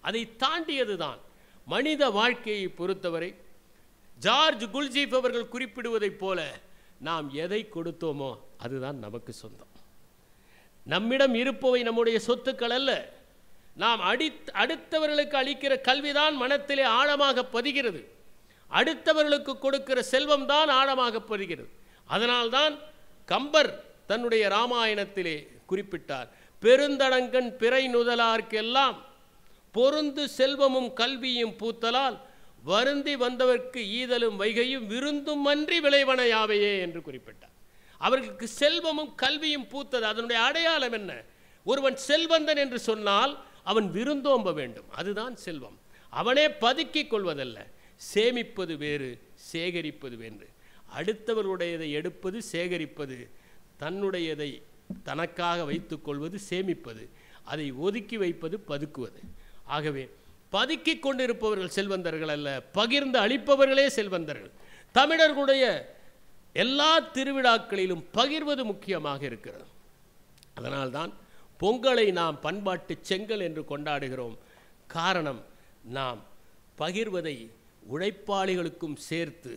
[SPEAKER 1] அதை தாண்டியது தான் மனித வாழ்க்கையை பொறுத்தவரை. ஜார்ஜ் குல்ஜீஃப் அவர்கள் குறிப்பிடுவதைப் போல நாம் எதை கொடுத்தோமோ அதுதான் நமக்கு சொந்தம். நம்மிடம் இருப்பவை நம்முடைய சொத்துக்கள் அல்ல. நாம் அடுத்தவர்களுக்கு அளிக்கிற கல்விதான் மனத்திலே ஆழமாக பதிகிறது. அடுத்தவர்களுக்கு கொடுக்கிற செல்வம் தான் ஆழமாக பதிகிறது. அதனால்தான் கம்பர் தன்னுடைய ராமாயணத்திலே குறிப்பிட்டார், பெருந்தடங்கன் பிறை நுதலார்க்கெல்லாம் பொருந்து செல்வமும் கல்வியும் பூத்தலால் வருந்தி வந்தவர்க்கு ஈதலும் வைகையும் விருந்தும் அன்றி விளைவன யாவையே என்று குறிப்பிட்டார். அவர்களுக்கு செல்வமும் கல்வியும் பூத்தது. அதனுடைய அடையாளம் என்ன? ஒருவன் செல்வந்தன் என்று சொன்னால் அவன் விருந்தோம்ப வேண்டும், அதுதான் செல்வம். அவனே பதுக்கிக் கொள்வதல்ல. சேமிப்பது வேறு, சேகரிப்பது வேறு. அடுத்தவர்களுடையதை எடுப்பது சேகரிப்பது, தன்னுடையதை தனக்காக வைத்துக் கொள்வது சேமிப்பது, அதை ஒதுக்கி வைப்பது பதுக்குவது. ஆகவே பதுக்கிக் கொண்டிருப்பவர்கள் செல்வந்தர்கள் அல்ல, பகிர்ந்து அளிப்பவர்களே செல்வந்தர்கள். தமிழர்களுடைய எல்லா திருவிழாக்களிலும் பகிர்வது முக்கியமாக இருக்கிறது. அதனால்தான் பொங்கலை நாம் பண்பாட்டு செங்கல் என்று கொண்டாடுகிறோம். காரணம், நாம் பகிர்வதை உழைப்பாளிகளுக்கும் சேர்த்து,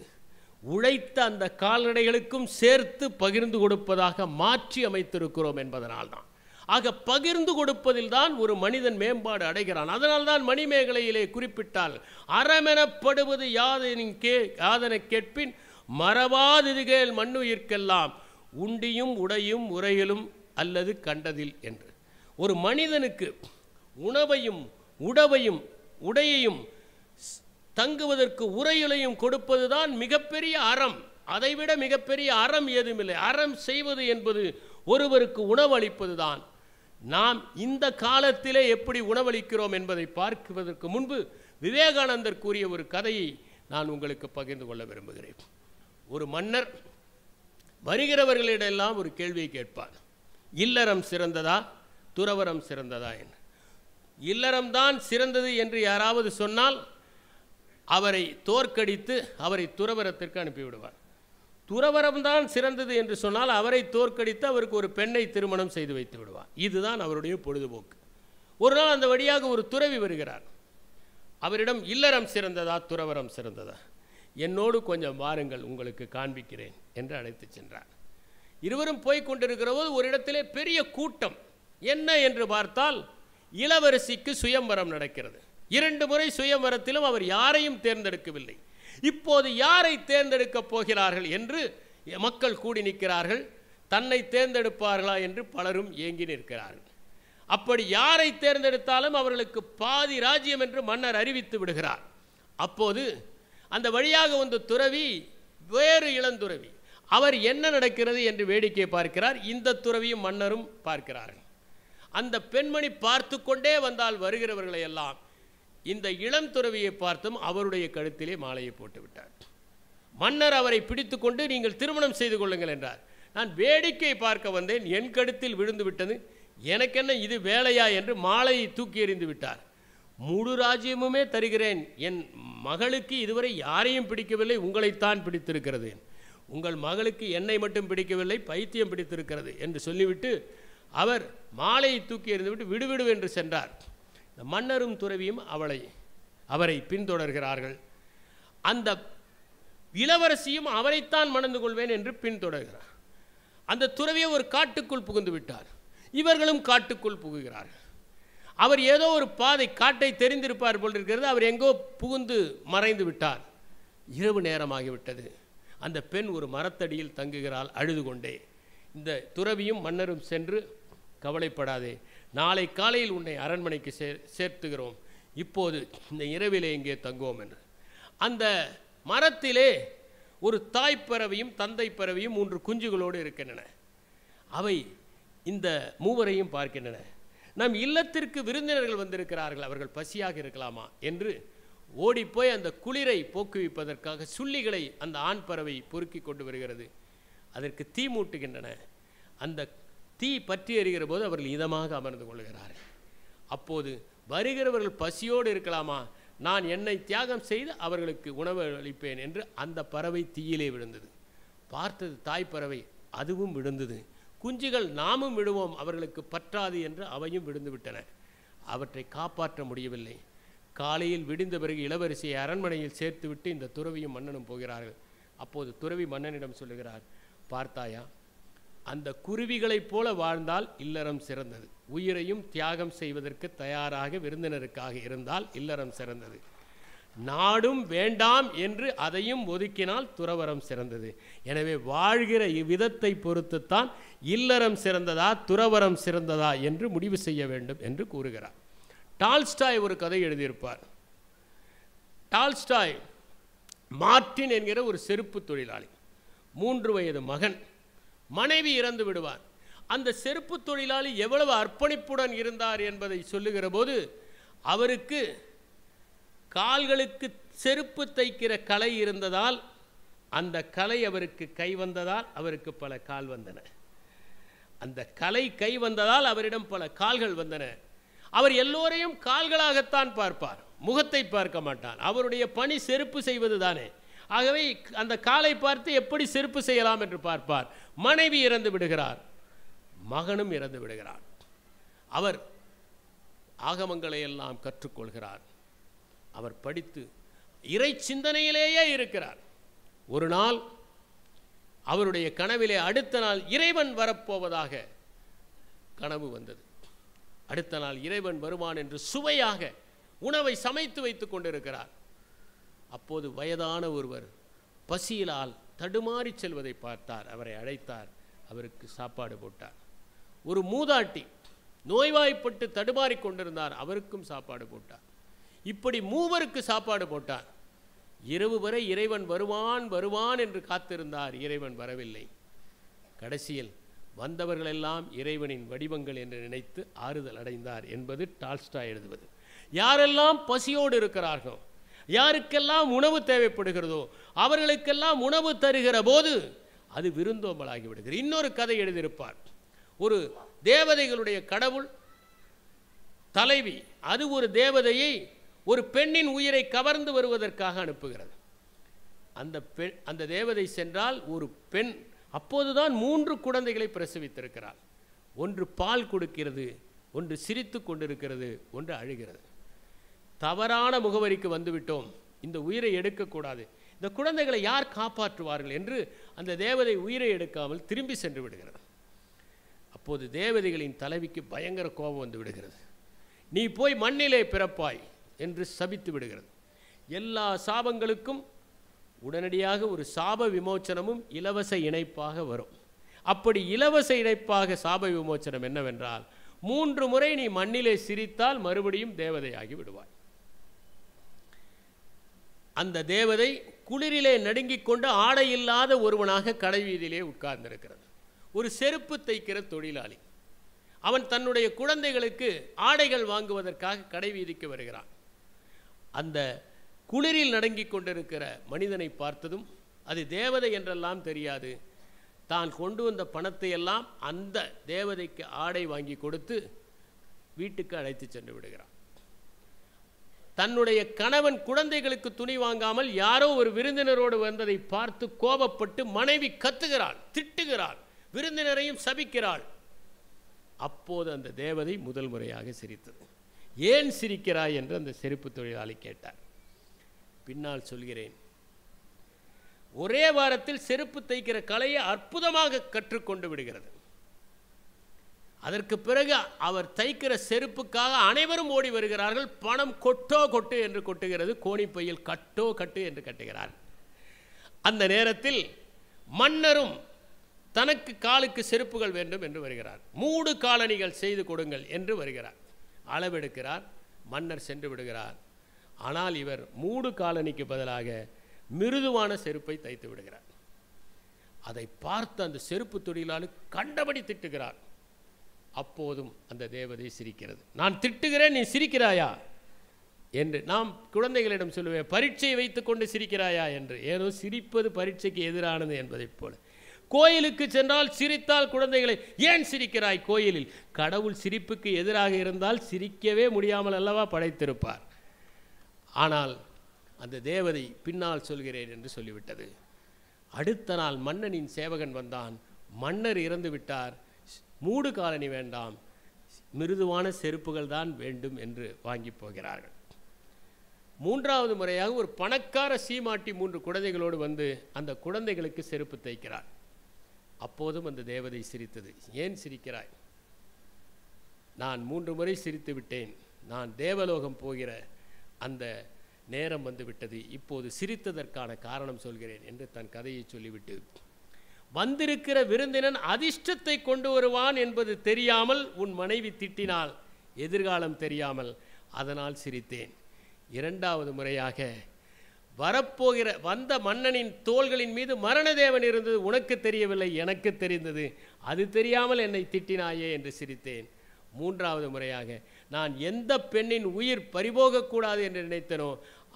[SPEAKER 1] உழைத்த அந்த கால்நடைகளுக்கும் சேர்த்து பகிர்ந்து கொடுப்பதாக மாற்றி அமைத்திருக்கிறோம் என்பதனால்தான். ஆக பகிர்ந்து கொடுப்பதில் தான் ஒரு மனிதன் மேம்பாடு அடைகிறான். அதனால்தான் மணிமேகலையிலே குறிப்பிட்டால், அறமெனப்படுவது யாதென கேட்பின் மறவாதிருகேல் மண்ணுயிர்க்கெல்லாம் உண்டியும் உடையும் உரையிலும் அல்லது கண்டதில் என்று. ஒரு மனிதனுக்கு உணவையும் உடவையும் உடையையும் தங்குவதற்கு உரையிலையும் கொடுப்பதுதான் மிகப்பெரிய அறம். அதைவிட மிகப்பெரிய அறம் ஏதுமில்லை. அறம் செய்வது என்பது ஒருவருக்கு உணவளிப்பது தான். நாம் இந்த காலத்திலே எப்படி உணவளிக்கிறோம் என்பதை பார்க்குவதற்கு முன்பு விவேகானந்தர் கூறிய ஒரு கதையை நான் உங்களுக்கு பகிர்ந்து கொள்ள விரும்புகிறேன். ஒரு மன்னர் வருகிறவர்களிடெல்லாம் ஒரு கேள்வியை கேட்பார், இல்லறம் சிறந்ததா துறவரம் சிறந்ததா என்று. இல்லறம்தான் சிறந்தது என்று யாராவது சொன்னால் அவரை தோற்கடித்து அவரை துறவரத்திற்கு அனுப்பிவிடுவார். துறவரம்தான் சிறந்தது என்று சொன்னால் அவரை தோற்கடித்து அவருக்கு ஒரு பெண்ணை திருமணம் செய்து வைத்து விடுவார். இதுதான் அவருடைய பொழுதுபோக்கு. ஒரு நாள் அந்த வழியாக ஒரு துறவி வருகிறார். அவரிடம் இல்லறம் சிறந்ததா துறவரம் சிறந்ததா, என்னோடு கொஞ்சம் வாருங்கள், உங்களுக்கு காண்பிக்கிறேன் என்று அழைத்து சென்றார். இருவரும் போய் கொண்டிருக்கிற போது ஒரு இடத்திலே பெரிய கூட்டம். என்ன என்று பார்த்தால், இளவரசிக்கு சுயம்வரம் நடக்கிறது. 2 முறை சுயம்வரத்திலும் அவர் யாரையும் தேர்ந்தெடுக்கவில்லை. இப்போது யாரை தேர்ந்தெடுக்கப் போகிறார்கள் என்று மக்கள் கூடி நிற்கிறார்கள். தன்னை தேர்ந்தெடுப்பார்களா என்று பலரும் ஏங்கி நிற்கிறார்கள். அப்படி யாரை தேர்ந்தெடுத்தாலும் அவர்களுக்கு பாதி ராஜ்யம் என்று மன்னர் அறிவித்து விடுகிறார். அப்போது அந்த வழியாக வந்த துறவி, வேறு இளந்துறவி, அவர் என்ன நடக்கிறது என்று வேடிக்கை பார்க்கிறார். இந்த துறவியும் மன்னரும் பார்க்கிறார்கள். அந்த பெண்மணி பார்த்து கொண்டே வந்தால் வருகிறவர்களை எல்லாம் இந்த இளம் துறவியை பார்த்தும் அவருடைய கழுத்திலே மாலையை போட்டு விட்டார். மன்னர் அவரை பிடித்து கொண்டு, நீங்கள் திருமணம் செய்து கொள்ளுங்கள் என்றார். நான் வேடிக்கை பார்க்க வந்தேன், என் கழுத்தில் விழுந்து விட்டது, எனக்கென்ன இது வேலையா என்று மாலையை தூக்கி எறிந்து விட்டார். முழு ராஜ்யமுமே தருகிறேன், என் மகளுக்கு இதுவரை யாரையும் பிடிக்கவில்லை, உங்களைத்தான் பிடித்திருக்கிறது. உங்கள் மகளுக்கு என்னை மட்டும் பிடிக்கவில்லை, பைத்தியம் பிடித்திருக்கிறது என்று சொல்லிவிட்டு அவர் மாலையை தூக்கி எறிந்துவிட்டு விடுவிடு என்று சென்றார். இந்த மன்னரும் துறவியும் அவரை பின்தொடர்கிறார்கள். அந்த இளவரசியும் அவரைத்தான் மணந்து கொள்வேன் என்று பின்தொடர்கிறார். அந்த துறவியை ஒரு காட்டுக்குள் புகுந்து விட்டார். இவர்களும் காட்டுக்குள் புகுகிறார்கள். அவர் ஏதோ ஒரு பாதை, காட்டை தெரிந்திருப்பார் போல் இருக்கிறது, அவர் எங்கோ புகுந்து மறைந்து விட்டார். இரவு நேரமாகிவிட்டது. அந்த பெண் ஒரு மரத்தடியில் தங்குகிறாள் அழுது கொண்டே. இந்த துறவியும் மன்னரும் சென்று, கவலைப்படாதே, நாளை காலையில் உன்னை அரண்மனைக்கு சேர்த்துகிறோம், இப்போது இந்த இரவிலே இங்கே தங்குவோம் என்று. அந்த மரத்திலே ஒரு தாய்ப்பறவையும் தந்தை பறவையும் 3 குஞ்சுகளோடு இருக்கின்றன. அவை இந்த மூவரையும் பார்க்கின்றன. நம் இல்லத்திற்கு விருந்தினர்கள் வந்திருக்கிறார்கள், அவர்கள் பசியாக இருக்கலாமா என்று ஓடிப்போய் அந்த குளிரை போக்குவிப்பதற்காக சுள்ளிகளை அந்த ஆண் பறவை பொறுக்கி கொண்டு வருகிறது. அதற்கு தீ மூட்டுகின்றன. அந்த தீ பற்றி எறிகிற போது அவர்கள் இதமாக அமர்ந்து கொள்கிறார்கள். அப்போது வருகிறவர்கள் பசியோடு இருக்கலாமா, நான் என்னை தியாகம் செய்து அவர்களுக்கு உணவு அளிப்பேன் என்று அந்த பறவை தீயிலே விழுந்தது. பார்த்தது தாய்ப்பறவை, அதுவும் விழுந்தது. குஞ்சுகள் நாமும் விடுவோம், அவர்களுக்கு பற்றாது என்று அவையும் விழுந்து விட்டன. அவற்றை காப்பாற்ற முடியவில்லை. காலையில் விடிந்த பிறகு இளவரசியை அரண்மனையில் சேர்த்துவிட்டு இந்த துறவியும் மன்னனும் போகிறார்கள். அப்போது துறவி மன்னனிடம் சொல்லுகிறார், பார்த்தாயா, அந்த குருவிகளைப் போல வாழ்ந்தால் இல்லறம் சிறந்தது. உயிரையும் தியாகம் செய்வதற்கு தயாராக விருந்தினருக்காக இருந்தால் இல்லறம் சிறந்தது. நாடும் வேண்டாம் என்று அதையும் ஒதுக்கினால் துறவரம் சிறந்தது. எனவே வாழ்கிற இவ்விதத்தை பொறுத்துத்தான் இல்லறம் சிறந்ததா துறவரம் சிறந்ததா என்று முடிவு செய்ய வேண்டும் என்று கூறுகிறார். டால்ஸ்டாய் ஒரு கதை எழுதியிருப்பார். டால்ஸ்டாய் மார்ட்டின் என்கிற ஒரு செருப்பு தொழிலாளி, 3 வயது மகன், மனைவி இறந்து விடுவார். அந்த செருப்பு தொழிலாளி எவ்வளவு அர்ப்பணிப்புடன் இருந்தார் என்பதை சொல்லுகிற போது, அவருக்கு கால்களுக்கு செருப்பு தைக்கிற கலை இருந்ததால், அந்த கலை அவருக்கு கை வந்ததால் அவருக்கு பல கால் வந்தன. அந்த கலை கை வந்ததால் அவரிடம் பல கால்கள் வந்தன. அவர் எல்லோரையும் கால்களாகத்தான் பார்ப்பார், முகத்தை பார்க்க மாட்டார். அவருடைய பணி செருப்பு செய்வது தானே. ஆகவே அந்த காலை பார்த்து எப்படி செருப்பு செய்யலாம் என்று பார்ப்பார். மனைவி இறந்து விடுகிறார், மகனும் இறந்து விடுகிறார். அவர் ஆகமங்களை எல்லாம் கற்றுக்கொள்கிறார். அவர் படித்து இறை சிந்தனையிலேயே இருக்கிறார். ஒரு நாள் அவருடைய கனவிலே அடுத்த நாள் இறைவன் வரப்போவதாக கனவு வந்தது. அடுத்த நாள் இறைவன் வருவான் என்று சுவையாக உணவை சமைத்து வைத்துக் கொண்டிருக்கிறார். அப்போது வயதான ஒருவர் பசியிலால் தடுமாறி செல்வதை பார்த்தார். அவரை அழைத்தார், அவருக்கு சாப்பாடு போட்டார். ஒரு மூதாட்டி நோய்வாய்ப்பட்டு தடுமாறி கொண்டிருந்தார், அவருக்கும் சாப்பாடு போட்டார். இப்படி மூவருக்கு சாப்பாடு போட்டார். இரவு வரை இறைவன் வருவான் வருவான் என்று காத்திருந்தார். இறைவன் வரவில்லை. கடைசியில் வந்தவர்களெல்லாம் இறைவனின் வடிவங்கள் என்று நினைத்து ஆறுதல் அடைந்தார் என்பது டால்ஸ்டாய் எழுதுவது. யாரெல்லாம் பசியோடு இருக்கிறார்களோ, யாருக்கெல்லாம் உணவு தேவைப்படுகிறதோ, அவர்களுக்கெல்லாம் உணவு தருகிற போது அது விருந்தோம்பலாகி விடுகிறது. இன்னொரு கதை எழுதியிருப்பார். ஒரு தேவதைகளுடைய கடவுள் தலைவி, அது ஒரு தேவதையை ஒரு பெண்ணின் உயிரை கவர்ந்து வருவதற்காக அனுப்புகிறது. அந்த தேவதை சென்றால் ஒரு பெண் அப்போதுதான் 3 குழந்தைகளை பிரசவித்திருக்கிறாள். ஒன்று பால் கொடுக்கிறது, ஒன்று சிரித்து கொண்டிருக்கிறது, ஒன்று அழுகிறது. தவறான முகவரிக்கு வந்துவிட்டோம், இந்த உயிரை எடுக்கக்கூடாது, இந்த குழந்தைகளை யார் காப்பாற்றுவார்கள் என்று அந்த தேவதை உயிரை எடுக்காமல் திரும்பி சென்று விடுகிறது. அப்போது தேவதைகளின் தலைவிக்கு பயங்கர கோபம் வந்து விடுகிறது. நீ போய் மண்ணிலே பிறப்பாய் என்று சபித்து விடுகிறது. எல்லா சாபங்களுக்கும் உடனடியாக ஒரு சாப விமோச்சனமும் இலவச இணைப்பாக வரும். அப்படி இலவச இணைப்பாக சாப விமோச்சனம் என்னவென்றால், 3 முறை நீ மண்ணிலே சிரித்தால் மறுபடியும் தேவதையாகி விடுவாய். அந்த தேவதை குளிரிலே நடுங்கிக் கொண்டு ஆடை இல்லாத ஒருவனாக கடைவீதியிலே உட்கார்ந்திருக்கிறது. ஒரு செருப்பு தைக்கிற தொழிலாளி. அவன் தன்னுடைய குழந்தைகளுக்கு ஆடைகள் வாங்குவதற்காக கடைவீதிக்கு வருகிறான். அந்த குளிரில் நடுங்கிக் கொண்டிருக்கிற மனிதனை பார்த்ததும் அது தேவதை என்றெல்லாம் தெரியாது. தான் கொண்டு வந்த பணத்தை எல்லாம் அந்த தேவதைக்கு ஆடை வாங்கி கொடுத்து வீட்டுக்கு அழைத்து சென்று விடுகிறான். தன்னுடைய கணவன் குழந்தைகளுக்கு துணி வாங்காமல் யாரோ ஒரு விருந்தினரோடு வந்ததை பார்த்து கோபப்பட்டு மனைவி கத்துகிறாள், திட்டுகிறாள், விருந்தினரையும் சபிக்கிறாள். அப்போது அந்த தேவதை முதல் முறையாக சிரித்தது. ஏன் சிரிக்கிறாய் என்று அந்த செருப்பு தொழிலாளி கேட்டார். பின்னால் சொல்கிறேன். ஒரே வாரத்தில் செருப்பு தைக்கிற கலையை அற்புதமாக கற்றுக்கொண்டு விடுகிறது. அதற்கு பிறகு அவர் தைக்கிற செருப்புக்காக அனைவரும் ஓடி வருகிறார்கள். பணம் கொட்டோ கொட்டு என்று கொட்டுகிறது, கோணிப்பையில் கட்டோ கட்டு என்று கட்டுகிறார். அந்த நேரத்தில் மன்னரும் தனக்கு காலுக்கு செருப்புகள் வேண்டும் என்று வருகிறார். 3 காலணிகள் செய்து கொடுங்கள் என்று வருகிறார். அளவெடுக்கிறார். மன்னர் சென்று விடுகிறார். ஆனால் இவர் 3 காலணிக்கு பதிலாக மிருதுவான செருப்பை தைத்து விடுகிறார். அதை பார்த்து அந்த செருப்பு தொழிலாளி கண்டபடி திட்டுகிறார். அப்போதும் அந்த தேவதை சிரிக்கிறது. நான் திட்டுகிறேன், நீ சிரிக்கிறாயா என்று. நாம் குழந்தைகளிடம் சொல்லுவேன், பரீட்சையை வைத்துக்கொண்டு சிரிக்கிறாயா என்று. ஏதோ சிரிப்பது பரீட்சைக்கு எதிரானது என்பதைப் போல. கோயிலுக்கு சென்றால் சிரித்தால் குழந்தைகளை ஏன் சிரிக்கிறாய்? கோயிலில் கடவுள் சிரிப்புக்கு எதிராக இருந்தால் சிரிக்கவே முடியாமல் அல்லவா படைத்திருப்பார். ஆனால் அந்த தேவதை பின்னால் சொல்கிறேன் என்று சொல்லிவிட்டது. அடுத்த நாள் மன்னனின் சேவகன் வந்தான். மன்னர் இறந்து விட்டார், 3 காலணி வேண்டாம், மிருதுவான செருப்புகள் தான் வேண்டும் என்று வாங்கி போகிறார்கள். 3வது முறையாக ஒரு பணக்கார சீமாட்டி 3 குழந்தைகளோடு வந்து அந்த குழந்தைகளுக்கு செருப்பு தைக்கிறார். அப்போதும் அந்த தேவதை சிரித்தது. ஏன் சிரிக்கிறாய்? நான் 3 முறை சிரித்து விட்டேன், நான் தேவலோகம் போகிற அந்த நேரம் வந்து விட்டது, இப்போது சிரித்ததற்கான காரணம் சொல்கிறேன் என்று தன் கதையை சொல்லிவிட்டு, வந்திருக்கிற விருந்தினன் அதிர்ஷ்டத்தை கொண்டு வருவான் என்பது தெரியாமல் உன் மனைவி திட்டினால், எதிர்காலம் தெரியாமல், அதனால் சிரித்தேன். 2வது முறையாக வரப்போகிற வந்த மன்னனின் தோள்களின் மீது மரணதேவன் இருந்தது. உனக்கு தெரியவில்லை, எனக்கு தெரிந்தது. அது தெரியாமல் என்னை திட்டினாயே என்று சிரித்தேன். மூன்றாவது முறையாக, நான் எந்த பெண்ணின் உயிர் பறிபோகக்கூடாது என்று நினைத்தனோ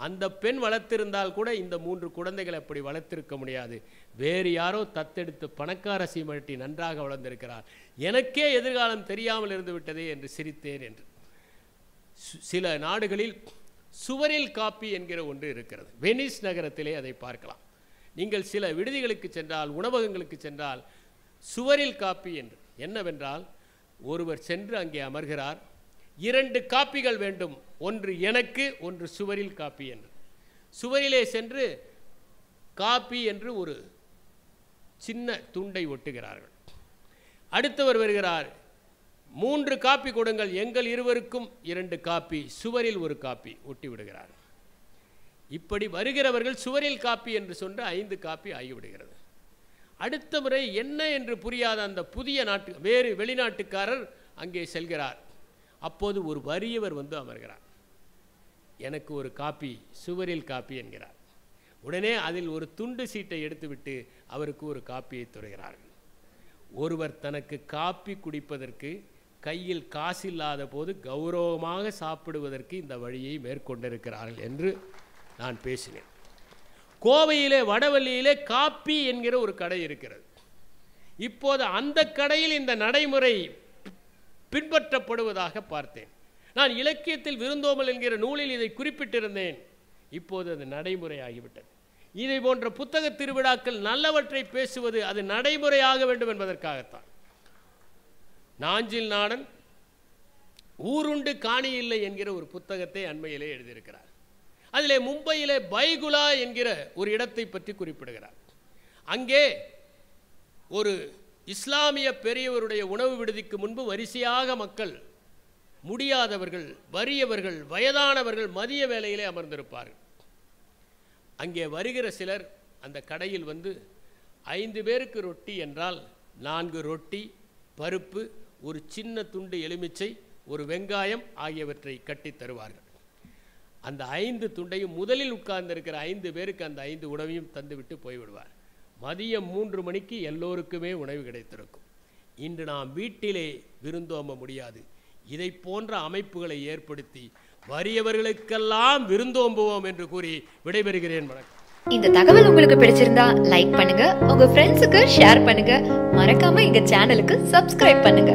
[SPEAKER 1] அந்த பெண் வளர்த்திருந்தால் கூட இந்த 3 குழந்தைகள் அப்படி வளர்த்திருக்க முடியாது. வேறு யாரோ தத்தெடுத்து பணக்கார சீமட்டி நன்றாக வளர்ந்திருக்கிறார். எனக்கே எதிர்காலம் தெரியாமல் இருந்து விட்டதே என்று சிரித்தேன் என்று. சில நாடுகளில் சுவரில் காப்பி என்கிற ஒன்று இருக்கிறது. வெனிஸ் நகரத்திலே அதை பார்க்கலாம். நீங்கள் சில விடுதிகளுக்கு சென்றால், உணவகங்களுக்கு சென்றால் சுவரில் காப்பி என்று. என்னவென்றால், ஒருவர் சென்று அங்கே அமர்கிறார். 2 காப்பிகள் வேண்டும், ஒன்று எனக்கு, ஒன்று சுவரில் காப்பி என்று. சுவரிலே சென்று காப்பி என்று ஒரு சின்ன துண்டை ஒட்டுகிறார்கள். அடுத்தவர் வருகிறார், 3 காப்பி கொடுங்கள், எங்கள் இருவருக்கும் 2 காப்பி, சுவரில் 1 காப்பி ஒட்டி விடுகிறார். இப்படி வருகிறவர்கள் சுவரில் காப்பி என்று சொன்று 5 காப்பி ஆகிவிடுகிறது. அடுத்த முறை என்ன என்று புரியாத அந்த புதிய வேறு வெளிநாட்டுக்காரர் அங்கே செல்கிறார். அப்போது ஒரு வறியவர் வந்து அமர்கிறார். எனக்கு 1 காப்பி, சுவரில் காப்பி என்கிறார். உடனே அதில் ஒரு துண்டு சீட்டை எடுத்துவிட்டு அவருக்கு 1 காப்பியை தருகிறார்கள். ஒருவர் தனக்கு காப்பி குடிப்பதற்கு கையில் காசில்லாத போது கௌரவமாக சாப்பிடுவதற்கு இந்த வழியை மேற்கொண்டிருக்கிறார்கள் என்று நான் பேசினேன். கோவையிலே வடவள்ளியிலே காப்பி என்கிற ஒரு கடை இருக்கிறது. இப்போது அந்த கடையில் இந்த நடைமுறை பின்பற்றப்படுவதாக பார்த்தேன். நான் இலக்கியத்தில் விருந்தோம்பல் என்கிற நூலில் இதை குறிப்பிட்டிருந்தேன். இப்போது அது நடைமுறையாகிவிட்டது. இதை போன்ற புத்தக திருவிழாக்கள் நல்லவற்றை பேசுவது அது நடைமுறையாக வேண்டும் என்பதற்காகத்தான். நாஞ்சில் நாடன் ஊருண்டு காணி இல்லை என்கிற ஒரு புத்தகத்தை அண்மையிலே எழுதியிருக்கிறார். அதிலே மும்பையிலே பைகுலா என்கிற ஒரு இடத்தை பற்றி குறிப்பிடுகிறார். அங்கே ஒரு இஸ்லாமிய பெரியவருடைய உணவு விடுதிக்கு முன்பு வரிசையாக மக்கள், முடியாதவர்கள், வறியவர்கள், வயதானவர்கள் மதிய வேளையிலே அமர்ந்திருப்பார்கள். அங்கே வருகிற சிலர் அந்த கடையில் வந்து 5 பேருக்கு ரொட்டி என்றால் 4 ரொட்டி, பருப்பு, ஒரு சின்ன துண்டு எலுமிச்சை, ஒரு வெங்காயம் ஆகியவற்றை கட்டி தருவார்கள். அந்த 5 துண்டையும் முதலில் உட்கார்ந்திருக்கிற 5 பேருக்கு அந்த 5 உணவையும் தந்துவிட்டு போய்விடுவார். மதியம் 3 மணிக்கு எல்லோருக்குமே உணவு கிடைத்திருக்கும். இன்று நாம் வீட்டிலே விருந்தோம்ப முடியாது. இதை போன்ற அமைப்புகளை ஏற்படுத்தி வறியவர்களுக்கெல்லாம் விருந்தோம்புவோம் என்று கூறி விடைபெறுகிறேன். வணக்கம்.
[SPEAKER 2] இந்த தகவல் உங்களுக்கு பிடிச்சிருந்தா லைக் பண்ணுங்க, உங்க ஃப்ரெண்ட்ஸுக்கு ஷேர் பண்ணுங்க, மறக்காம எங்க சேனலுக்கு சப்ஸ்கிரைப் பண்ணுங்க.